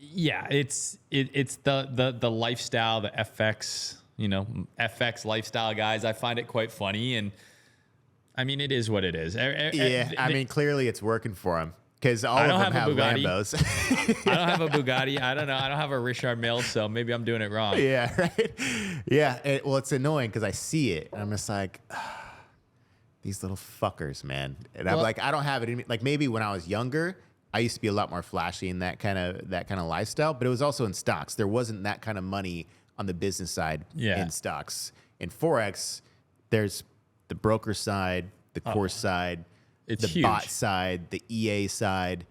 Yeah, it's the lifestyle, the FX, FX lifestyle guys. I find it quite funny. And I mean, it is what it is. I mean, clearly it's working for them. Because all of them have Lambos. I don't have a Bugatti. I don't know. I don't have a Richard Mille, so maybe I'm doing it wrong. Yeah, right. Yeah. Well, it's annoying because I see it and I'm just like, these little fuckers, man. And I'm like, I don't have it in me. Like maybe when I was younger, I used to be a lot more flashy in that kind of lifestyle. But it was also in stocks. There wasn't that kind of money on the business side in stocks. In forex, there's the broker side, the course side. It's the huge. Bot side, the EA side.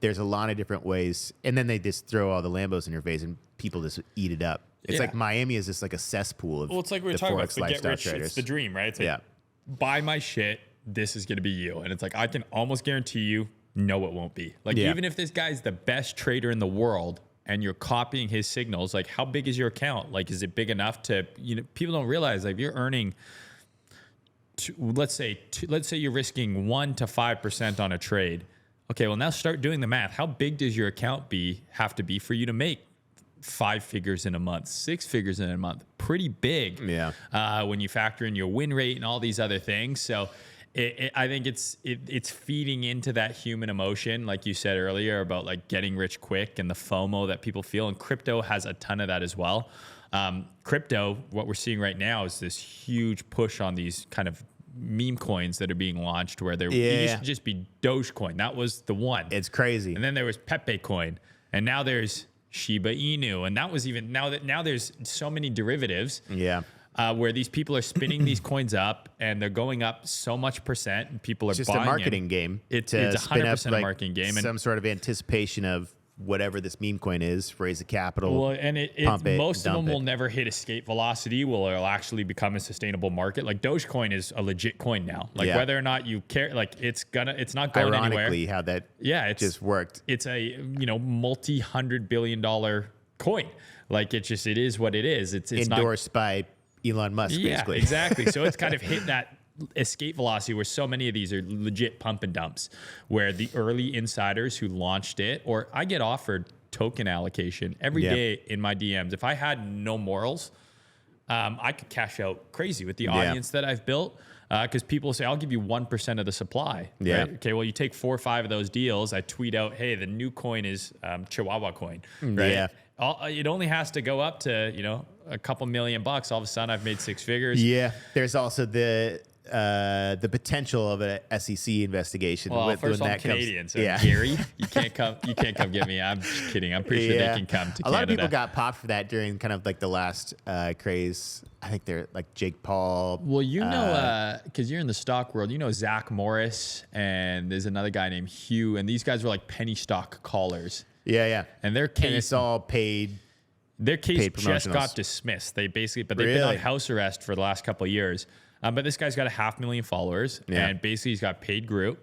There's a lot of different ways. And then they just throw all the Lambos in your face and people just eat it up. It's like Miami is just like a cesspool of it's like we were talking about the get rich, traders. It's the dream, right? It's like, buy my shit, this is going to be you. And it's like, I can almost guarantee you, no, it won't be. Like, even if this guy's the best trader in the world and you're copying his signals, like, how big is your account? Like, is it big enough to, people don't realize, like, if you're earning... let's say you're risking 1 to 5% on a trade. Okay, well now start doing the math. How big does your account have to be for you to make 5 figures in a month, 6 figures in a month? Pretty big. Yeah. When you factor in your win rate and all these other things. So I think it's feeding into that human emotion, like you said earlier, about like getting rich quick and the FOMO that people feel. And crypto has a ton of that as well. Crypto, what we're seeing right now is this huge push on these kind of meme coins that are being launched where it used to just be Dogecoin. That was the one. It's crazy. And then there was Pepe coin. And now there's Shiba Inu. And that was even now there's so many derivatives. Yeah. Where these people are spinning these coins up and they're going up so much percent and people are it's just buying a marketing game. It's 100% a marketing game. Some sort of anticipation of whatever this meme coin is, raise the capital. Well, and pump it, most of them dump will it. never hit escape velocity. Will it'll actually become a sustainable market? Like Dogecoin is a legit coin now. Like Yeah. whether or not you care, like it's not going Ironically, anywhere. how that It's just worked. It's a multi-$100 billion coin. Like it is what it is. It's Endorsed by Elon Musk, yeah, basically. exactly. So it's kind of hit that escape velocity where so many of these are legit pump and dumps, where the early insiders who launched it, or I get offered token allocation every day in my DMs. If I had no morals, I could cash out crazy with the audience that I've built. Because people say, I'll give you 1% of the supply. Yeah. Right? Okay, well, you take 4 or 5 of those deals. I tweet out, hey, the new coin is Chihuahua coin. Right? Yeah. It only has to go up to, a couple $1 million. All of a sudden, I've made 6 figures. Yeah. There's also the potential of an SEC investigation. Well, first of all, I'm that Canadian, so yeah. Gary, you can't come get me. I'm just kidding. I'm pretty sure they can come to Canada. A lot of people got popped for that during kind of like the last craze. I think they're like Jake Paul. Well, because you're in the stock world, Zach Morris, and there's another guy named Hugh, and these guys were like penny stock callers. Yeah. And their And case, it's all paid. their case paid just promotionals. got dismissed. They've been on house arrest for the last couple of years. But this guy's got 500,000 followers, and basically he's got paid group.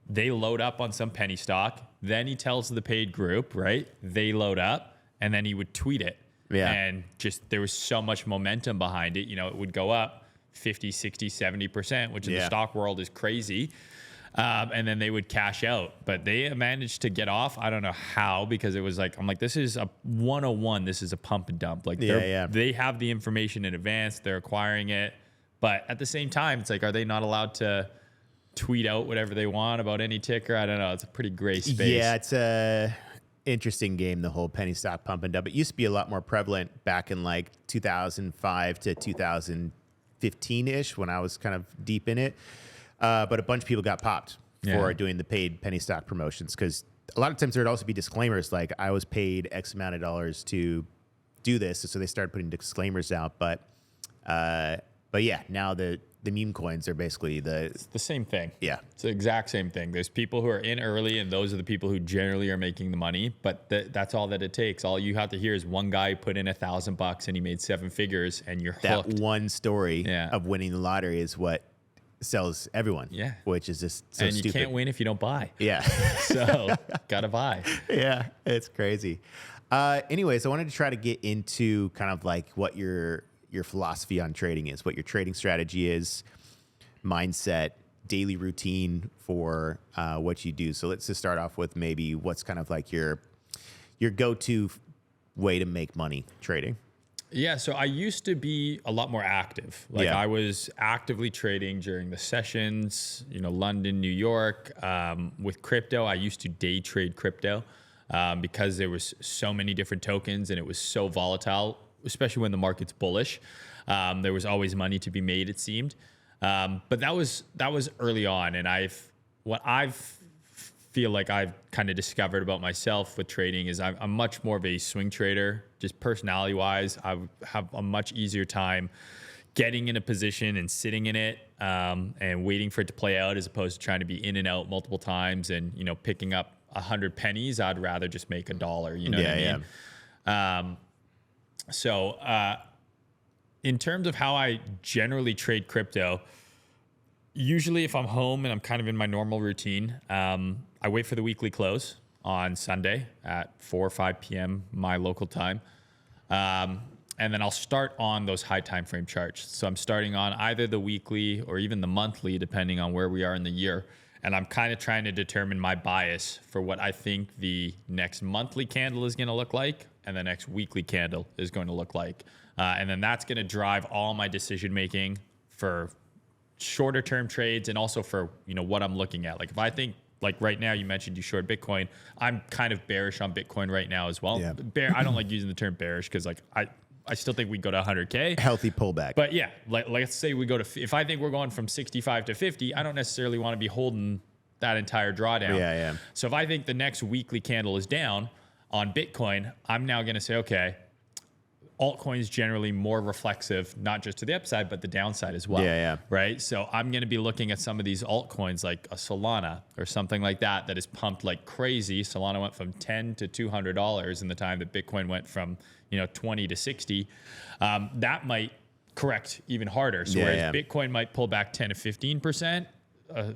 They load up on some penny stock. Then he tells the paid group, right? They load up, and then he would tweet it. Yeah. And just there was so much momentum behind it. It would go up 50, 60, 70%, which in the stock world is crazy. And then they would cash out. But they managed to get off. I don't know how, because it was like, I'm like, this is a 101. This is a pump and dump. Like they have the information in advance. They're acquiring it. But at the same time, it's like, are they not allowed to tweet out whatever they want about any ticker? I don't know. It's a pretty gray space. Yeah, it's a interesting game, the whole penny stock pump and dump. It used to be a lot more prevalent back in like 2005 to 2015-ish when I was kind of deep in it. But a bunch of people got popped for doing the paid penny stock promotions, because a lot of times there'd also be disclaimers like, I was paid X amount of dollars to do this. So they started putting disclaimers out. But yeah, now the meme coins are basically It's the same thing. Yeah. It's the exact same thing. There's people who are in early, and those are the people who generally are making the money. But that's all that it takes. All you have to hear is one guy who put in $1,000 and he made 7 figures, and you're hooked. That one story of winning the lottery is what sells everyone. Yeah. Which is just so and you stupid. can't win if you don't buy. Yeah. So gotta buy. Yeah, it's crazy. Anyways, I wanted to try to get into kind of like what your philosophy on trading is, what your trading strategy is, mindset, daily routine for what you do. So let's just start off with maybe what's kind of like your go-to way to make money trading. Yeah, so I used to be a lot more active. Like I was actively trading during the sessions, London, New York. With crypto, I used to day trade crypto because there was so many different tokens and it was so volatile, especially when the market's bullish. There was always money to be made, it seemed. But that was early on, and what I've feel like I've kind of discovered about myself with trading is I'm much more of a swing trader. Just personality wise, I have a much easier time getting in a position and sitting in it and waiting for it to play out, as opposed to trying to be in and out multiple times and picking up 100 pennies. I'd rather just make $1. You know what I mean? So in terms of how I generally trade crypto, usually if I'm home and I'm kind of in my normal routine, I wait for the weekly close on Sunday at 4 or 5 p.m. my local time. And then I'll start on those high time frame charts. So I'm starting on either the weekly or even the monthly, depending on where we are in the year. And I'm kind of trying to determine my bias for what I think the next monthly candle is going to look like and the next weekly candle is going to look like. And then that's going to drive all my decision making for shorter term trades and also for what I'm looking at. Like if I think, like right now you mentioned you short Bitcoin, I'm kind of bearish on Bitcoin right now as well. I don't like using the term bearish because like I still think we go to 100K. Healthy pullback. But yeah, like let's say we go to, if I think we're going from 65 to 50, I don't necessarily want to be holding that entire drawdown. Yeah. So if I think the next weekly candle is down on Bitcoin, I'm now going to say, okay, altcoins generally more reflexive, not just to the upside, but the downside as well. Yeah. Right. So I'm going to be looking at some of these altcoins like a Solana or something like that is pumped like crazy. Solana went from $10 to $200 in the time that Bitcoin went from, 20 to 60. That might correct even harder. So whereas Bitcoin might pull back 10 to 15%,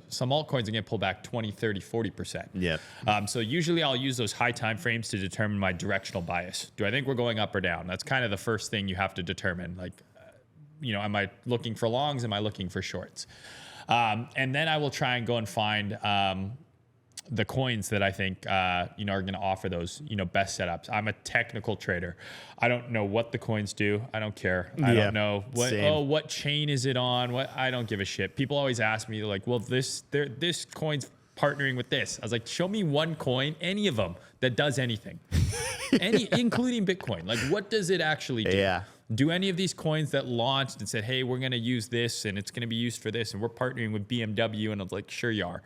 some altcoins are going to pull back 20, 30, 40%. Yeah. So usually I'll use those high time frames to determine my directional bias. Do I think we're going up or down? That's kind of the first thing you have to determine. Like, am I looking for longs? Am I looking for shorts? And then I will try and go and find the coins that I think, are going to offer those, best setups. I'm a technical trader. I don't know what the coins do. I don't care. I don't know what chain is it on? I don't give a shit. People always ask me like, well, this coin's partnering with this. I was like, show me one coin, any of them that does anything, including Bitcoin. Like, what does it actually do? Yeah. Do any of these coins that launched and said, hey, we're going to use this and it's going to be used for this and we're partnering with BMW? And I was like, sure you are.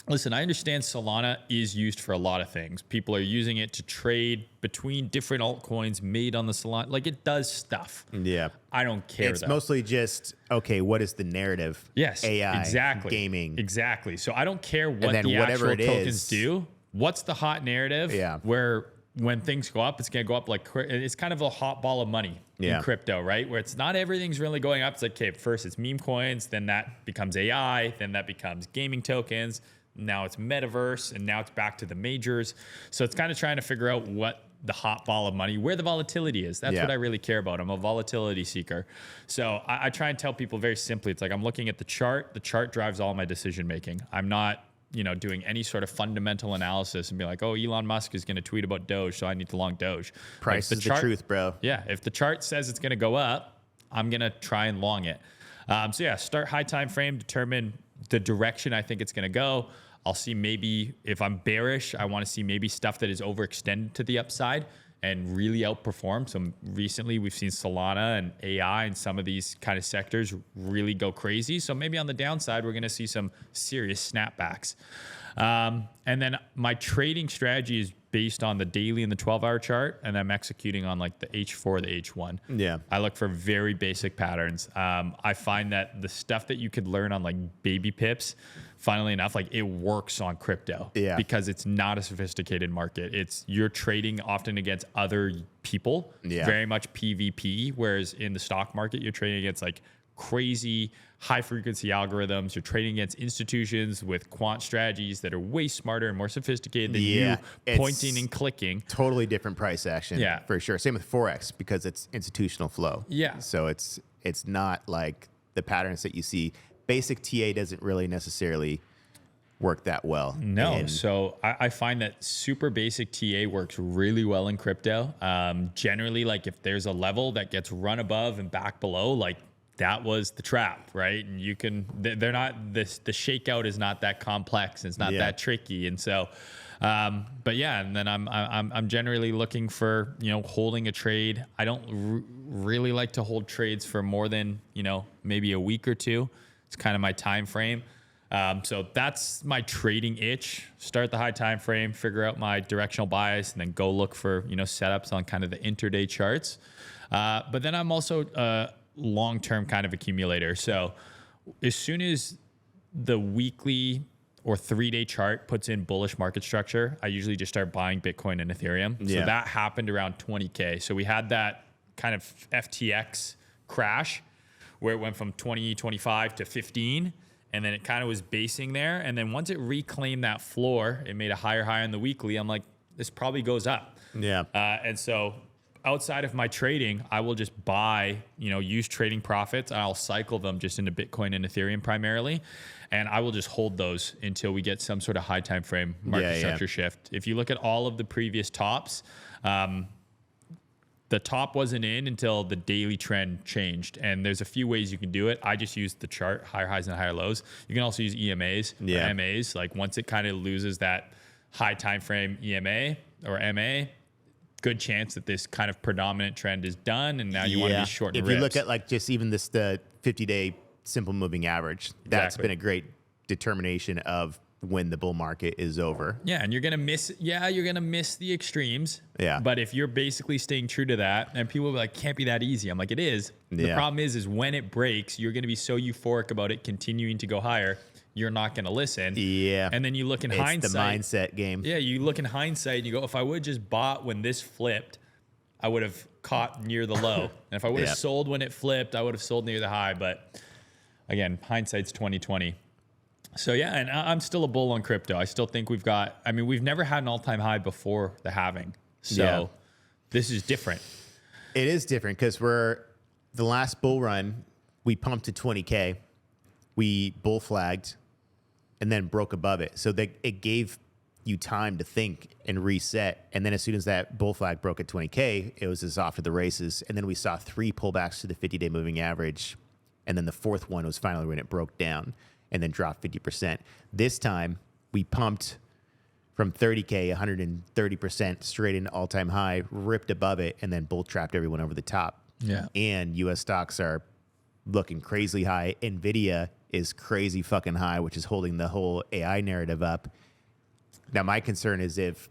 Listen, I understand Solana is used for a lot of things. People are using it to trade between different altcoins made on the Solana. Like, it does stuff. Yeah. I don't care. It's mostly just, okay, what is the narrative? Yes. AI, exactly. gaming. Exactly. So I don't care what then the whatever actual tokens do. What's the hot narrative? Yeah. Where when things go up, it's going to go up like, it's kind of a hot ball of money in crypto, right? Where it's not everything's really going up. It's like, okay, first it's meme coins, then that becomes AI, then that becomes gaming tokens. Now it's metaverse, and now it's back to the majors. So it's kind of trying to figure out what the hot ball of money, where the volatility is. That's what I really care about. I'm a volatility seeker. So I try and tell people very simply, it's like I'm looking at the chart. The chart drives all my decision making. I'm not, doing any sort of fundamental analysis and be like, oh, Elon Musk is going to tweet about Doge, so I need to long Doge. Price is the truth, bro. Yeah. If the chart says it's going to go up, I'm going to try and long it. Start high time frame, determine the direction I think it's going to go. I'll see maybe if I'm bearish, I want to see maybe stuff that is overextended to the upside and really outperform. So recently we've seen Solana and AI and some of these kind of sectors really go crazy. So maybe on the downside, we're going to see some serious snapbacks. And then my trading strategy is based on the daily and the 12-hour chart, and I'm executing on like the H4, the H1. Yeah. I look for very basic patterns. I find that the stuff that you could learn on like baby pips, funnily enough, like it works on crypto because it's not a sophisticated market. You're trading often against other people, very much PvP, whereas in the stock market, you're trading against like crazy high frequency algorithms. You're trading against institutions with quant strategies that are way smarter and more sophisticated than you pointing and clicking. Totally different price action. Yeah. For sure. Same with forex because it's institutional flow. Yeah. So it's not like the patterns that you see. Basic TA doesn't really necessarily work that well. No. So I find that super basic TA works really well in crypto. Generally, like if there's a level that gets run above and back below, like that was the trap, right? And you can, they're not, the shakeout is not that complex. It's not that tricky. And so, but yeah, and then I'm generally looking for, holding a trade. I don't really like to hold trades for more than, maybe a week or two. It's kind of my time frame. So that's my trading itch. Start the high time frame, figure out my directional bias, and then go look for, setups on kind of the intraday charts. But then I'm also a long-term kind of accumulator. So as soon as the weekly or 3-day chart puts in bullish market structure, I usually just start buying Bitcoin and Ethereum. So that happened around 20K. So we had that kind of FTX crash where it went from 20, 25 to 15. And then it kind of was basing there. And then once it reclaimed that floor, it made a higher high on the weekly. I'm like, this probably goes up. Yeah. And so outside of my trading, I will just buy, use trading profits. And I'll cycle them just into Bitcoin and Ethereum primarily. And I will just hold those until we get some sort of high time frame market structure shift. If you look at all of the previous tops, the top wasn't in until the daily trend changed. And there's a few ways you can do it. I just use the chart, higher highs and higher lows. You can also use EMAs or MAs. Like once it kind of loses that high time frame EMA or MA, good chance that this kind of predominant trend is done. And now you want to be short and If you look at like just even the 50-day simple moving average, that's been a great determination of when the bull market is over. Yeah, and you're gonna miss the extremes. Yeah. But if you're basically staying true to that, and people will be like, can't be that easy. I'm like, it is. The problem is when it breaks, you're gonna be so euphoric about it continuing to go higher, you're not gonna listen. Yeah. And then you look in hindsight. It's the mindset game. Yeah, you look in hindsight and you go, if I would have just bought when this flipped, I would have caught near the low. And if I would have sold when it flipped, I would have sold near the high. But again, hindsight's 2020. So yeah, and I'm still a bull on crypto. I still think we've never had an all-time high before the halving. So this is different. It is different because the last bull run, we pumped to 20K, we bull flagged, and then broke above it. So it gave you time to think and reset. And then as soon as that bull flag broke at 20K, it was just off to the races. And then we saw 3 pullbacks to the 50-day moving average. And then the fourth one was finally when it broke down and then dropped 50%. This time, we pumped from 30K, 130% straight into all-time high, ripped above it, and then bull trapped everyone over the top. Yeah. And U.S. stocks are looking crazy high. NVIDIA is crazy fucking high, which is holding the whole AI narrative up. Now, my concern is if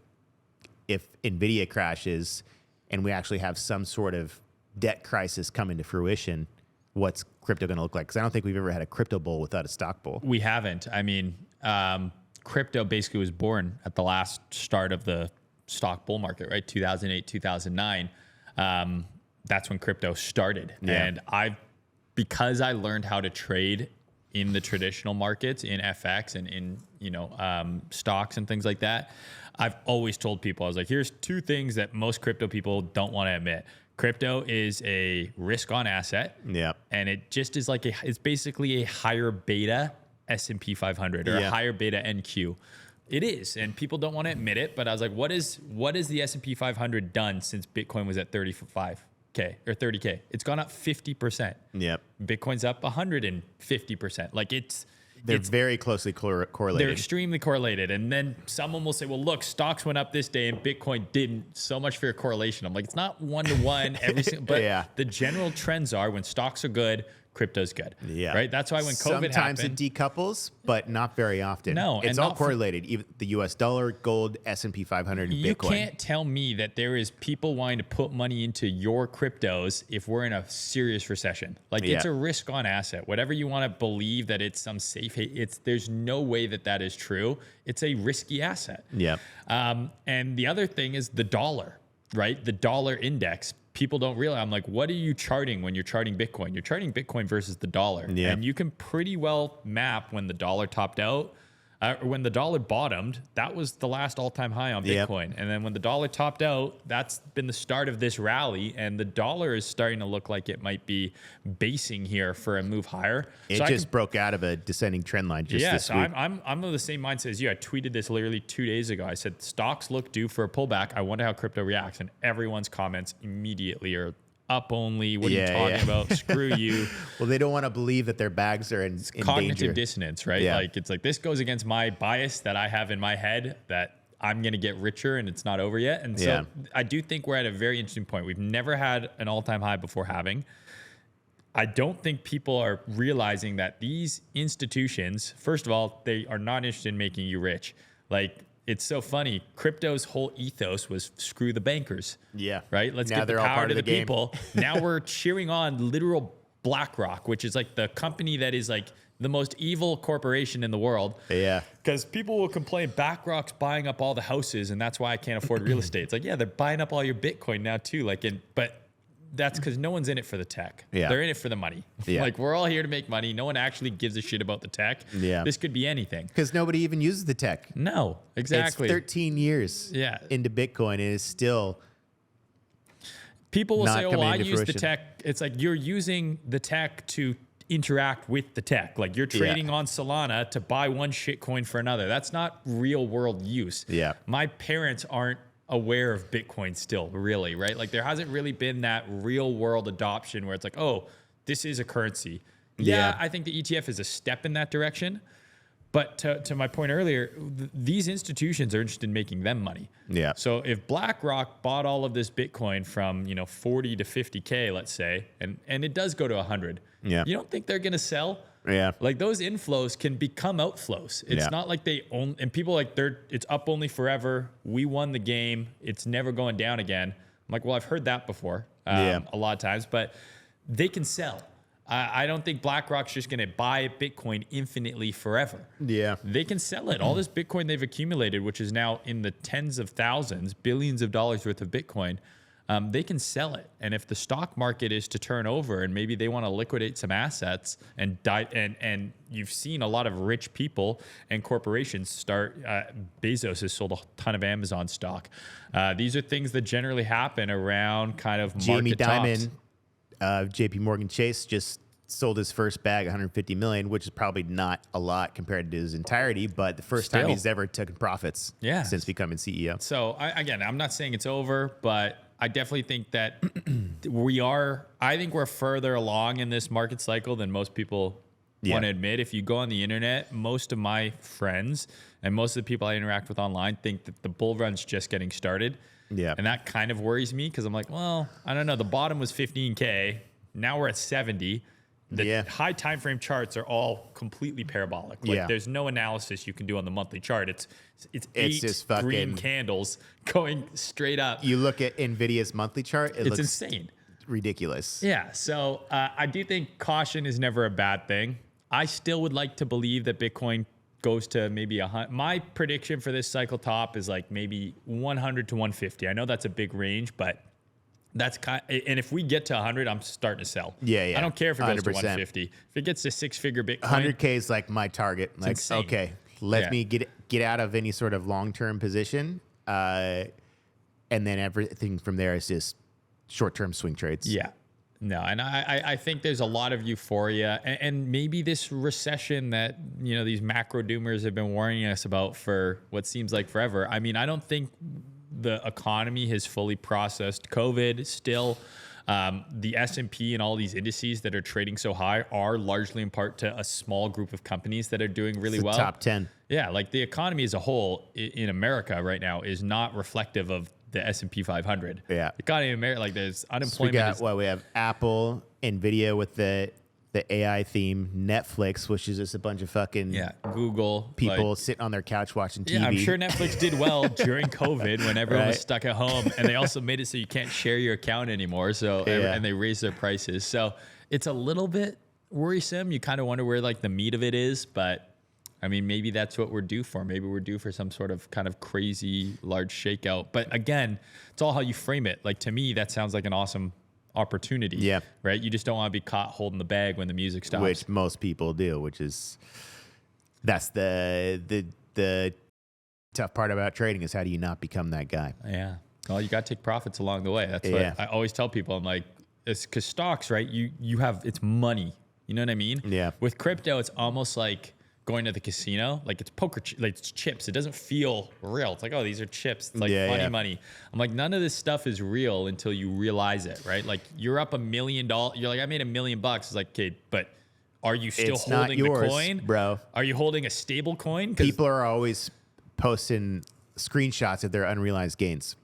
NVIDIA crashes and we actually have some sort of debt crisis come into fruition, what's crypto going to look like? Because I don't think we've ever had a crypto bull without a stock bull. We haven't. I mean, crypto basically was born at the last start of the stock bull market, right? 2008, 2009. That's when crypto started. Yeah. And because I learned how to trade in the traditional markets, in FX and in, stocks and things like that, I've always told people, I was like, here's 2 things that most crypto people don't want to admit. Crypto is a risk on asset. Yeah. And it just is like it's basically a higher beta S&P 500 or a higher beta NQ. It is. And people don't want to admit it, but I was like, what is the S&P 500 done since Bitcoin was at 35K or 30K? It's gone up 50%. Yep. Bitcoin's up 150%. Like they're very closely correlated. They're extremely correlated. And then someone will say, well, look, stocks went up this day and Bitcoin didn't. So much for your correlation. I'm like, it's not 1-to-1 every single, but the general trends are when stocks are good, crypto's good. Yeah. Right. That's why when COVID sometimes happened, it decouples, but not very often. No, it's all correlated. Even the US dollar, gold, S&P 500, and Bitcoin. You can't tell me that there is people wanting to put money into your cryptos if we're in a serious recession. Like it's a risk on asset. Whatever you want to believe that it's some safe, there's no way that is true. It's a risky asset. Yeah. And the other thing is the dollar, right? The dollar index. People don't realize. I'm like, what are you charting when you're charting Bitcoin? You're charting Bitcoin versus the dollar. Yeah. And you can pretty well map when the dollar topped out, when the dollar bottomed, that was the last all-time high on Bitcoin. And then when the dollar topped out, that's been the start of this rally. And the dollar is starting to look like it might be basing here for a move higher. It just broke out of a descending trend line just this week. I'm of the same mindset as you. I tweeted this literally 2 days ago. I said, stocks look due for a pullback. I wonder how crypto reacts. And everyone's comments immediately are up only. What are you talking about? Screw you. Well, they don't want to believe that their bags are in cognitive danger. Dissonance, right? Yeah. Like it's like this goes against my bias that I have in my head that I'm going to get richer and it's not over yet. And so I do think we're at a very interesting point. We've never had an all-time high before halving. I don't think people are realizing that these institutions, first of all, they are not interested in making you rich. Like, it's so funny. Crypto's whole ethos was screw the bankers. Yeah. Right? Let's give the power to the people. Now we're cheering on literal BlackRock, which is like the company that is like the most evil corporation in the world. Yeah. Because people will complain BlackRock's buying up all the houses and that's why I can't afford real estate. It's like, yeah, they're buying up all your Bitcoin now too. But that's because no one's in it for the tech. Yeah. They're in it for the money. Yeah. Like we're all here to make money. No one actually gives a shit about the tech. Yeah. This could be anything. Because nobody even uses the tech. No, exactly. It's 13 years into Bitcoin and it's still people will say, oh, I use the tech. It's like you're using the tech to interact with the tech. Like you're trading on Solana to buy one shitcoin for another. That's not real world use. Yeah. My parents aren't aware of Bitcoin still, really, right? Like there hasn't really been that real world adoption where it's like, oh, this is a currency. Yeah, I think the ETF is a step in that direction, But to my point earlier, these institutions are interested in making them money. Yeah. So if BlackRock bought all of this Bitcoin from 40 to 50K, let's say, and it does go to 100, Yeah. you don't think they're going to sell? Yeah. Like those inflows can become outflows. It's not like they own, and people like it's up only forever. We won the game. It's never going down again. I'm like, well, I've heard that before a lot of times, but they can sell. I don't think BlackRock's just going to buy Bitcoin infinitely forever. Yeah. They can sell it. All this Bitcoin they've accumulated, which is now in the tens of thousands, billions of dollars worth of Bitcoin, they can sell it. And if the stock market is to turn over and maybe they want to liquidate some assets and and you've seen a lot of rich people and corporations start, Bezos has sold a ton of Amazon stock. These are things that generally happen around kind of Jamie market tops. Dimon, JP Morgan Chase, just sold his first bag, 150 million, which is probably not a lot compared to his entirety, but the first time he's ever taken profits since becoming CEO. So again, I'm not saying it's over, but I definitely think that I think we're further along in this market cycle than most people want to admit. If you go on the internet, most of my friends and most of the people I interact with online think that the bull run's just getting started. Yeah. And that kind of worries me because I'm like, well, I don't know. The bottom was 15K. Now we're at 70. The high time frame charts are all completely parabolic. Like there's no analysis you can do on the monthly chart. It's eight just green candles going straight up. You look at Nvidia's monthly chart, it looks insane. Ridiculous. Yeah. So I do think caution is never a bad thing. I still would like to believe that Bitcoin goes to maybe 100. My prediction for this cycle top is like maybe 100 to 150. I know that's a big range, but that's and if we get to 100, I'm starting to sell. Yeah. I don't care if it goes 100%. to 150. If it gets to six-figure Bitcoin, 100K is like my target. Like, insane. okay, let me get out of any sort of long-term position, and then everything from there is just short-term swing trades. Yeah. No, and I think there's a lot of euphoria, and maybe this recession that these macro doomers have been warning us about for what seems like forever. I mean, I don't think the economy has fully processed COVID still. The S&P and all these indices that are trading so high are largely in part to a small group of companies that are doing really well. Top 10. Yeah, like the economy as a whole in America right now is not reflective of the S&P 500. Yeah. The economy in America, like there's unemployment. So we have Apple, Nvidia with the AI theme, Netflix, which is just a bunch of fucking Google people sitting on their couch watching TV. Yeah, I'm sure Netflix did well during COVID when everyone was stuck at home, and they also made it so you can't share your account anymore. So and they raised their prices. So it's a little bit worrisome. You kind of wonder where like the meat of it is, but I mean, maybe that's what we're due for. Maybe we're due for some sort of kind of crazy large shakeout. But again, it's all how you frame it. Like to me, that sounds like an awesome opportunity. Yeah. Right. You just don't want to be caught holding the bag when the music stops. Which most people do, that's the tough part about trading is how do you not become that guy? Yeah. Well, you got to take profits along the way. That's what I always tell people. I'm like, it's because stocks, right? It's money. You know what I mean? Yeah. With crypto, it's almost like going to the casino, like it's poker, like it's chips. It doesn't feel real. It's like, oh, these are chips. It's like funny money. I'm like, none of this stuff is real until you realize it, right? Like you're up $1 million. You're like, I made $1 million. It's like, okay, but are you still holding the coin, bro? Are you holding a stable coin? People are always posting screenshots of their unrealized gains,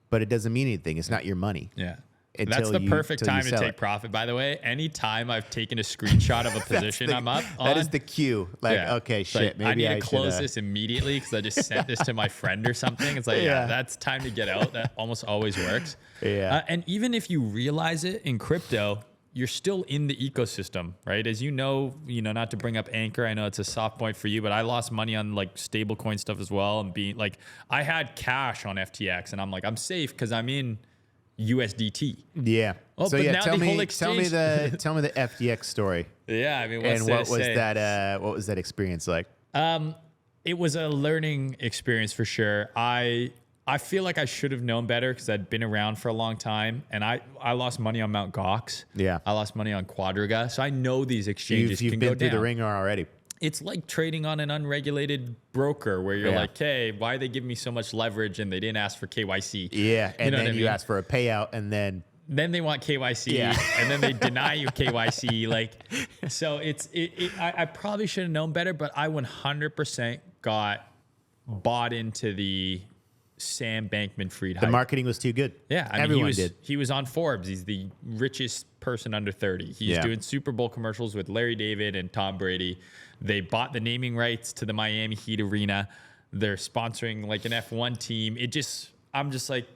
but it doesn't mean anything. It's not your money. Yeah. That's the perfect time to take profit, by the way. Anytime I've taken a screenshot of a position I'm up on. That is the cue. Like, okay, shit, maybe I need to close this immediately because I just sent this to my friend or something. It's like, that's time to get out. That almost always works. Yeah. And even if you realize it in crypto, you're still in the ecosystem, right? As you know, not to bring up Anchor, I know it's a soft point for you, but I lost money on like stable coin stuff as well. And being like, I had cash on FTX and I'm like, I'm safe because I'm in USDT. Yeah. Oh, so but yeah, now tell the me whole the FTX story. Yeah, I mean, what was that experience like? It was a learning experience for sure. I feel like I should have known better because I'd been around for a long time, and I lost money on Mt. Gox. Yeah, I lost money on Quadriga, so I know these exchanges you've can been go through down. the ringer already. It's like trading on an unregulated broker where you're like, hey, why they give me so much leverage and they didn't ask for KYC? Yeah, and then you ask for a payout and then then they want KYC, and then they deny you KYC. Like, so I probably should have known better, but I 100% got bought into the Sam Bankman-Fried hype. The marketing was too good. Yeah, I mean, everyone did. He was on Forbes. He's the richest person under 30. He's doing Super Bowl commercials with Larry David and Tom Brady. They bought the naming rights to the Miami Heat arena. They're sponsoring like an F1 team. I'm just like,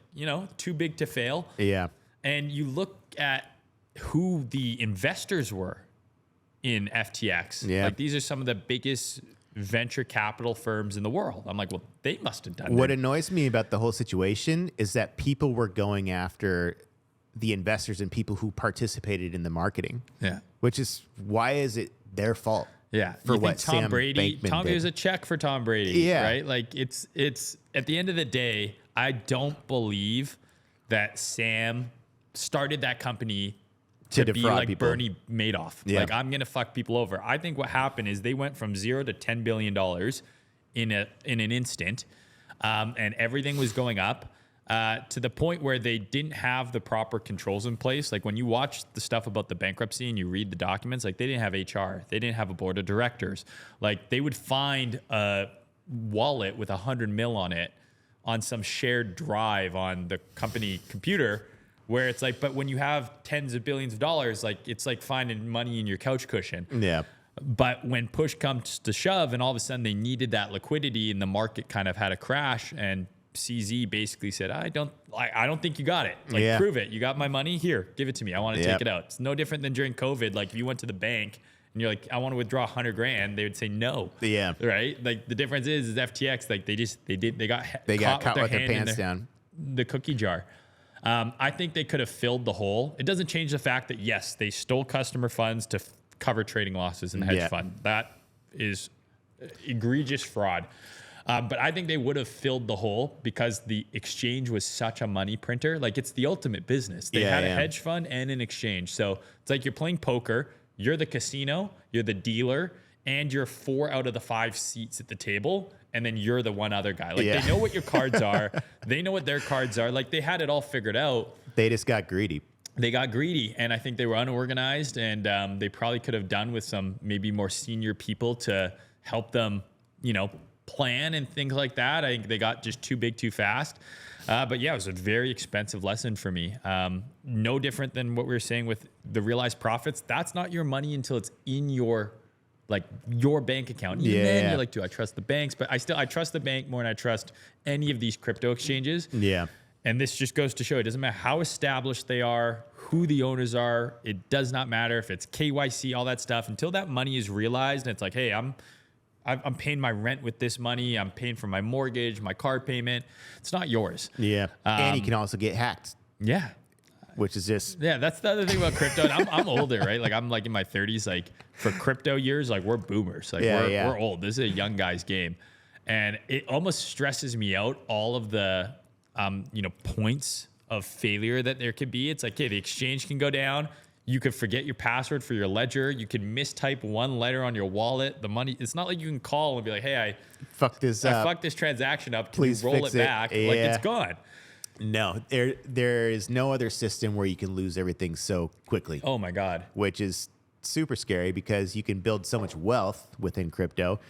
too big to fail. Yeah. And you look at who the investors were in FTX. Yeah. Like, these are some of the biggest venture capital firms in the world. I'm like, well, they must have done What annoys me about the whole situation is that people were going after the investors and people who participated in the marketing. Yeah. Which is, why is it their fault? Yeah. For you what think Tom Brady, there's did? a check for Tom Brady. Yeah. Right? Like, it's at the end of the day, I don't believe that Sam started that company to be like people. Bernie Madoff. Yeah. Like, I'm going to fuck people over. I think what happened is they went from $0 to $10 billion in an instant. And everything was going up to the point where they didn't have the proper controls in place. Like, when you watch the stuff about the bankruptcy and you read the documents, like, they didn't have HR. They didn't have a board of directors. Like, they would find a wallet with 100 mil on it on some shared drive on the company computer, where it's like, but when you have tens of billions of dollars, like, it's like finding money in your couch cushion. Yeah. But when push comes to shove and all of a sudden they needed that liquidity and the market kind of had a crash, and CZ basically said, I don't think you got it. Like, prove it. You got my money? Here, give it to me. I want to take it out. It's no different than during COVID. Like, if you went to the bank and you're like, I want to withdraw $100,000, they would say no. Yeah. Right? Like, the difference is FTX, like, they got caught with their pants down. The cookie jar. I think they could have filled the hole. It doesn't change the fact that, yes, they stole customer funds to cover trading losses in the hedge fund. That is egregious fraud. But I think they would have filled the hole because the exchange was such a money printer. Like, it's the ultimate business. They had a hedge fund and an exchange. So it's like you're playing poker. You're the casino, you're the dealer, and you're 4 out of the 5 seats at the table. And then you're the one other guy. Like, they know what your cards are. They know what their cards are. Like, they had it all figured out. They just got greedy. They got greedy. And I think they were unorganized. And they probably could have done with some maybe more senior people to help them, plan and things like that. I think they got just too big too fast. But yeah, it was a very expensive lesson for me. No different than what we were saying with the realized profits. That's not your money until it's in your bank account. Even then you're like, do I trust the banks? But I trust the bank more than I trust any of these crypto exchanges. Yeah. And this just goes to show it doesn't matter how established they are, who the owners are. It does not matter if it's KYC, all that stuff, until that money is realized. And it's like, hey, I'm paying my rent with this money. I'm paying for my mortgage, my car payment. It's not yours. Yeah. And you can also get hacked. Yeah. Which is just... Yeah, that's the other thing about crypto. And I'm older, right? Like, I'm like in my 30s. Like, for crypto years, like, we're boomers. Like, we're old. This is a young guy's game. And it almost stresses me out, all of the, points of failure that there could be. It's like, okay, the exchange can go down. You could forget your password for your ledger. You could mistype one letter on your wallet. The money, it's not like you can call and be like, hey, I fucked this transaction up. Can Please you roll it back? Yeah. Like, it's gone. No, there is no other system where you can lose everything so quickly. Oh my God. Which is super scary because you can build so much wealth within crypto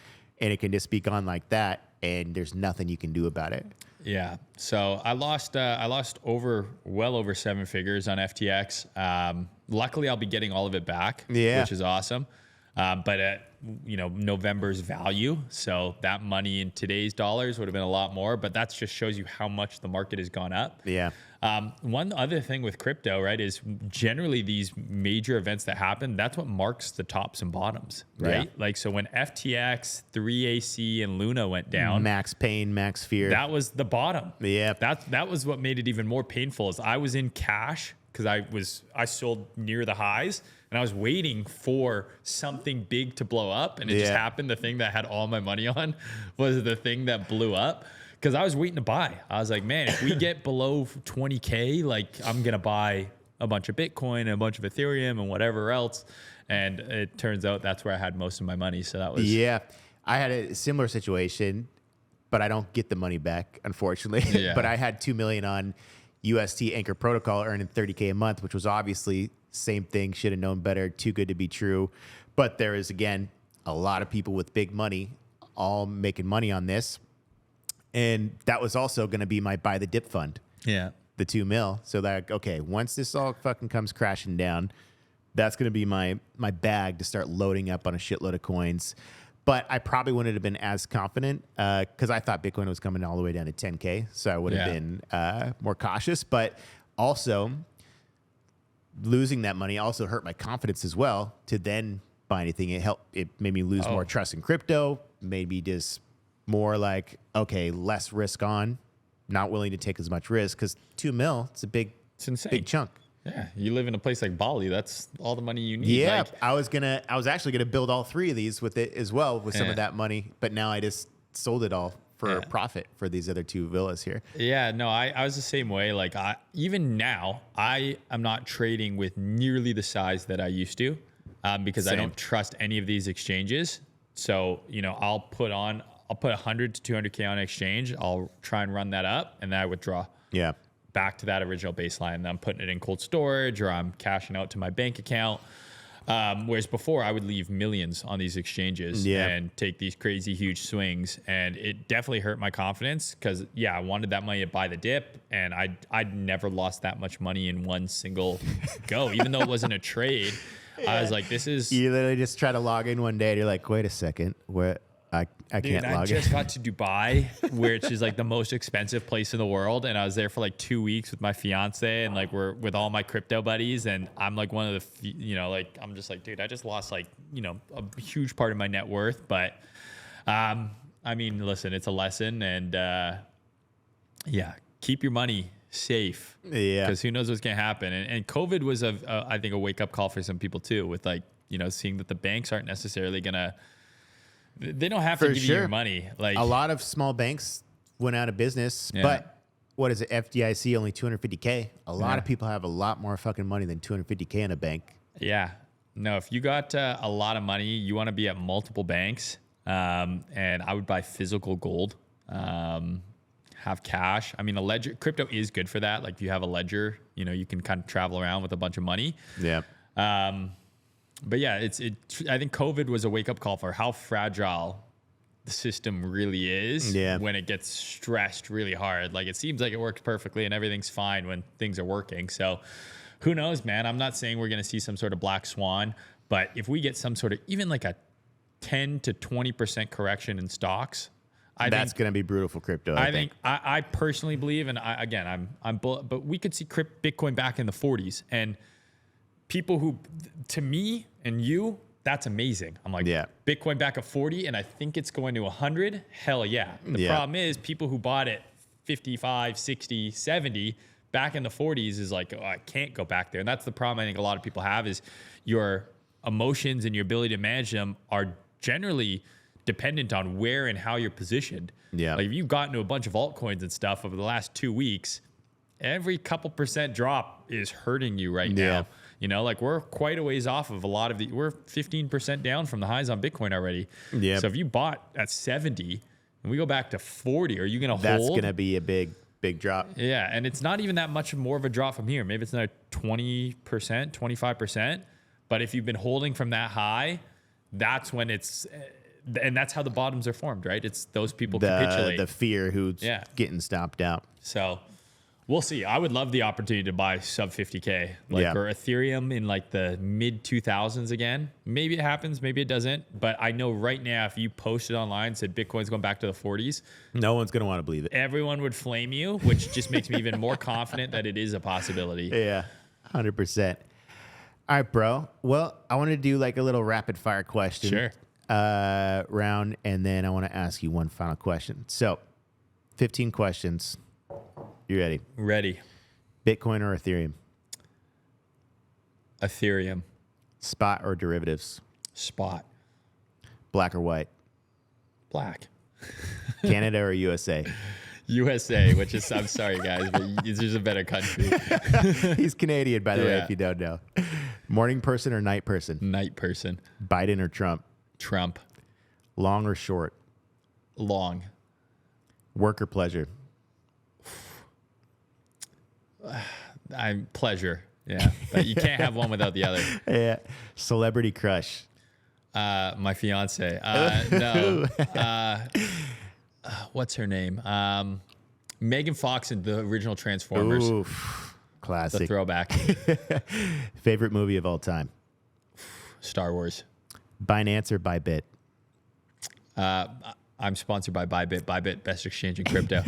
and it can just be gone like that and there's nothing you can do about it. Yeah. So I lost well over 7 figures on FTX. Luckily I'll be getting all of it back, which is awesome. But at November's value, so that money in today's dollars would have been a lot more, but that just shows you how much the market has gone up. Yeah. One other thing with crypto, right, is generally these major events that happen, that's what marks the tops and bottoms, right? Yeah. Like, so when FTX, 3AC, and Luna went down, max pain, max fear. that was the bottom. Yeah. That was what made it even more painful. Is I was in cash because I sold near the highs. And I was waiting for something big to blow up. And it just happened. The thing that I had all my money on was the thing that blew up. Because I was waiting to buy. I was like, man, if we get below 20K, like, I'm going to buy a bunch of Bitcoin and a bunch of Ethereum and whatever else. And it turns out that's where I had most of my money. So that was... Yeah. I had a similar situation, but I don't get the money back, unfortunately. Yeah. But I had $2 million on UST Anchor Protocol earning 30K a month, which was obviously same thing. Should have known better. Too good to be true. But there is, again, a lot of people with big money all making money on this. And that was also going to be my buy the dip fund. Yeah. The 2 mil. So that, okay, once this all fucking comes crashing down, that's going to be my bag to start loading up on a shitload of coins. But I probably wouldn't have been as confident because I thought Bitcoin was coming all the way down to 10K. So I would have been more cautious. But also, losing that money also hurt my confidence as well to then buy anything. It made me lose more trust in crypto, made me just more like, okay, less risk on, not willing to take as much risk because 2 mil, it's insane. Big chunk. Yeah, you live in a place like Bali. That's all the money you need. Yeah, like, I was actually gonna build all 3 of these with it as well with some of that money, but now I just sold it all for a profit for these other 2 villas here. Yeah, no, I was the same way. Like even now, I am not trading with nearly the size that I used to because I don't trust any of these exchanges. So, I'll put 100 to 200K on exchange. I'll try and run that up and then I withdraw. Yeah. Back to that original baseline. And I'm putting it in cold storage or I'm cashing out to my bank account. Whereas before I would leave millions on these exchanges and take these crazy huge swings. And it definitely hurt my confidence because, I wanted that money to buy the dip. And I'd never lost that much money in one single go, even though it wasn't a trade. I was like, this is... You literally just try to log in one day and you're like, wait a second, where... I can't log in. I just got to Dubai, which is like the most expensive place in the world. And I was there for like 2 weeks with my fiance and like we're with all my crypto buddies. And I'm like one of the, I'm just like, dude, I just lost like, a huge part of my net worth. But I mean, listen, it's a lesson and keep your money safe. Yeah. Because who knows what's going to happen. And COVID was, I think, a wake up call for some people too with like, seeing that the banks aren't necessarily going to, they don't have to give you your money. Like a lot of small banks went out of business, but what is it? FDIC only 250K. A lot of people have a lot more fucking money than 250K in a bank. Yeah. No, if you got a lot of money, you want to be at multiple banks. And I would buy physical gold, have cash. I mean, a ledger, crypto is good for that. Like if you have a ledger, you can kind of travel around with a bunch of money. Yeah. But yeah, I think COVID was a wake up call for how fragile the system really is when it gets stressed really hard. Like it seems like it works perfectly and everything's fine when things are working. So who knows, man? I'm not saying we're going to see some sort of black swan, but if we get some sort of even like a 10 to 20% correction in stocks, that's going to be brutal for crypto. I personally believe, and but we could see Bitcoin back in the 40s and people who, to me and you, that's amazing. I'm like, Bitcoin back at 40 and I think it's going to 100. Hell yeah. The problem is people who bought it 55, 60, 70 back in the 40s is like, I can't go back there. And that's the problem I think a lot of people have is your emotions and your ability to manage them are generally dependent on where and how you're positioned. Yeah. Like if you've gotten to a bunch of altcoins and stuff over the last 2 weeks, every couple percent drop is hurting you right now. Like we're quite a ways off of a lot of we're 15% down from the highs on Bitcoin already. Yeah. So if you bought at 70 and we go back to 40, are you going to hold? That's going to be a big drop. Yeah. And it's not even that much more of a drop from here. Maybe it's another 20%, 25%. But if you've been holding from that high, that's when and that's how the bottoms are formed, right? It's those people capitulate. The fear who's getting stopped out. So we'll see. I would love the opportunity to buy sub 50K, or Ethereum in like the mid 2000s again. Maybe it happens, maybe it doesn't. But I know right now, if you posted online and said Bitcoin's going back to the 40s, no one's going to want to believe it. Everyone would flame you, which just makes me even more confident that it is a possibility. Yeah, 100%. All right, bro. Well, I want to do like a little rapid fire question round, and then I want to ask you one final question. So, 15 questions. You ready? Ready. Bitcoin or Ethereum? Ethereum. Spot or derivatives? Spot. Black or white? Black. Canada or USA? USA, which is, I'm sorry, guys, but it's just a better country. He's Canadian, by the way, if you don't know. Morning person or night person? Night person. Biden or Trump? Trump. Long or short? Long. Work or pleasure? Pleasure. Yeah. But you can't have one without the other. Yeah. Celebrity crush. My fiance. No. What's her name? Megan Fox in the original Transformers. Ooh, The classic. throwback. Favorite movie of all time. Star Wars. Binance or Bybit? I'm sponsored by Bybit. Bybit, best exchange in crypto.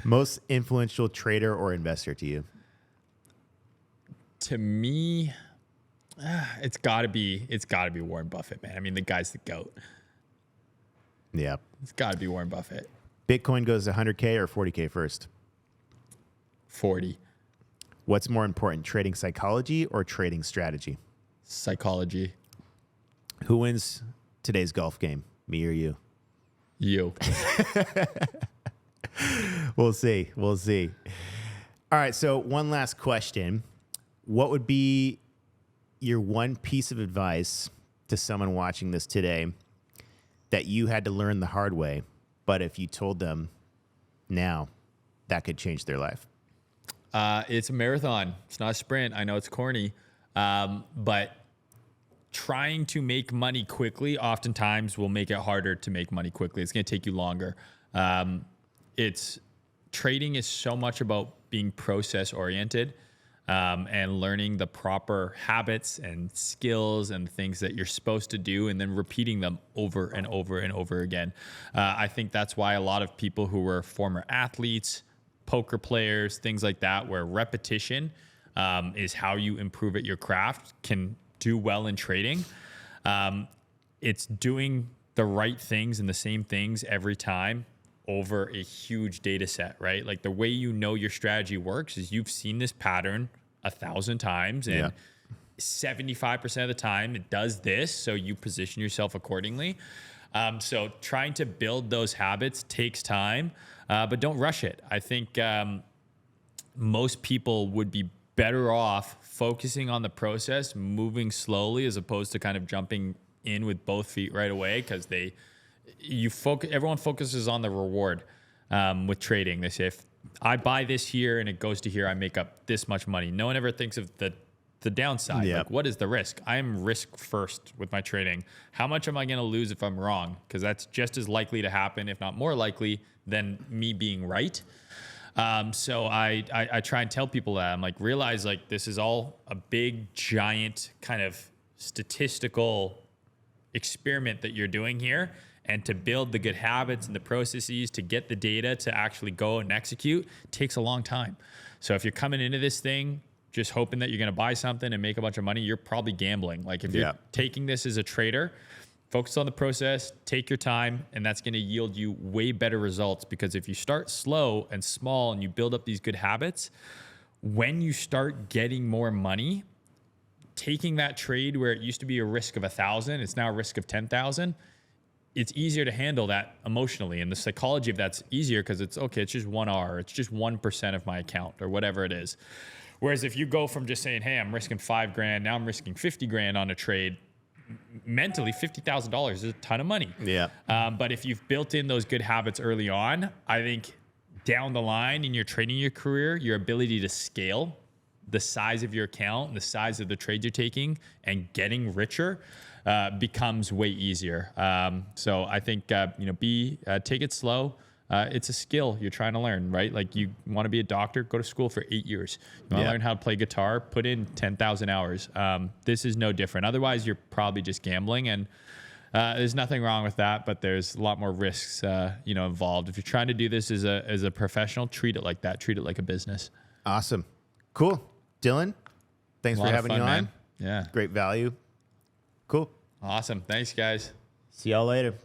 Most influential trader or investor to you? To me, it's gotta be Warren Buffett, man. I mean, the guy's the GOAT. Yeah. It's gotta be Warren Buffett. Bitcoin goes to 100K or 40K first? 40. What's more important, trading psychology or trading strategy? Psychology. Who wins today's golf game, me or you? You. We'll see. We'll see. All right. So one last question. What would be your one piece of advice to someone watching this today that you had to learn the hard way, but if you told them now, that could change their life? It's a marathon. It's not a sprint. I know it's corny, but trying to make money quickly oftentimes will make it harder to make money quickly. It's going to take you longer. Trading is so much about being process oriented, and learning the proper habits and skills and things that you're supposed to do, and then repeating them over and over and over again. I think that's why a lot of people who were former athletes, poker players, things like that, where repetition is how you improve at your craft, can do well in trading. It's doing the right things and the same things every time over a huge data set, right? Like the way you know your strategy works is you've seen this pattern 1,000 times, and 75% of the time it does this, so you position yourself accordingly. So trying to build those habits takes time, but don't rush it. I think most people would be better off focusing on the process, moving slowly, as opposed to kind of jumping in with both feet right away, because everyone focuses on the reward with trading. They say, if I buy this here and it goes to here, I make up this much money. No one ever thinks of the downside. Yep. Like, what is the risk? I am risk first with my trading. How much am I going to lose if I'm wrong? Because that's just as likely to happen, if not more likely, than me being right. So I try and tell people that. I'm like, realize like this is all a big, giant kind of statistical experiment that you're doing here. And to build the good habits and the processes to get the data to actually go and execute takes a long time. So if you're coming into this thing just hoping that you're going to buy something and make a bunch of money, you're probably gambling. Like if you're taking this as a trader, focus on the process, take your time, and that's going to yield you way better results. Because if you start slow and small and you build up these good habits, when you start getting more money, taking that trade where it used to be a risk of 1,000, it's now a risk of 10,000. It's easier to handle that emotionally. And the psychology of that's easier because it's okay, it's just 1R, it's just 1% of my account or whatever it is. Whereas if you go from just saying, hey, I'm risking $5,000, now I'm risking $50,000 on a trade, mentally $50,000 is a ton of money. Yeah. But if you've built in those good habits early on, I think down the line in your trading your career, your ability to scale the size of your account and the size of the trades you're taking and getting richer becomes way easier. So I think, take it slow. It's a skill you're trying to learn, right? Like you want to be a doctor, go to school for 8 years. You want to learn how to play guitar, put in 10,000 hours. This is no different. Otherwise, you're probably just gambling, and there's nothing wrong with that, but there's a lot more risks, involved. If you're trying to do this as a professional, treat it like that. Treat it like a business. Awesome. Cool. Dylan, thanks for having me on. Man. Yeah. Great value. Cool. Awesome. Thanks, guys. See y'all later.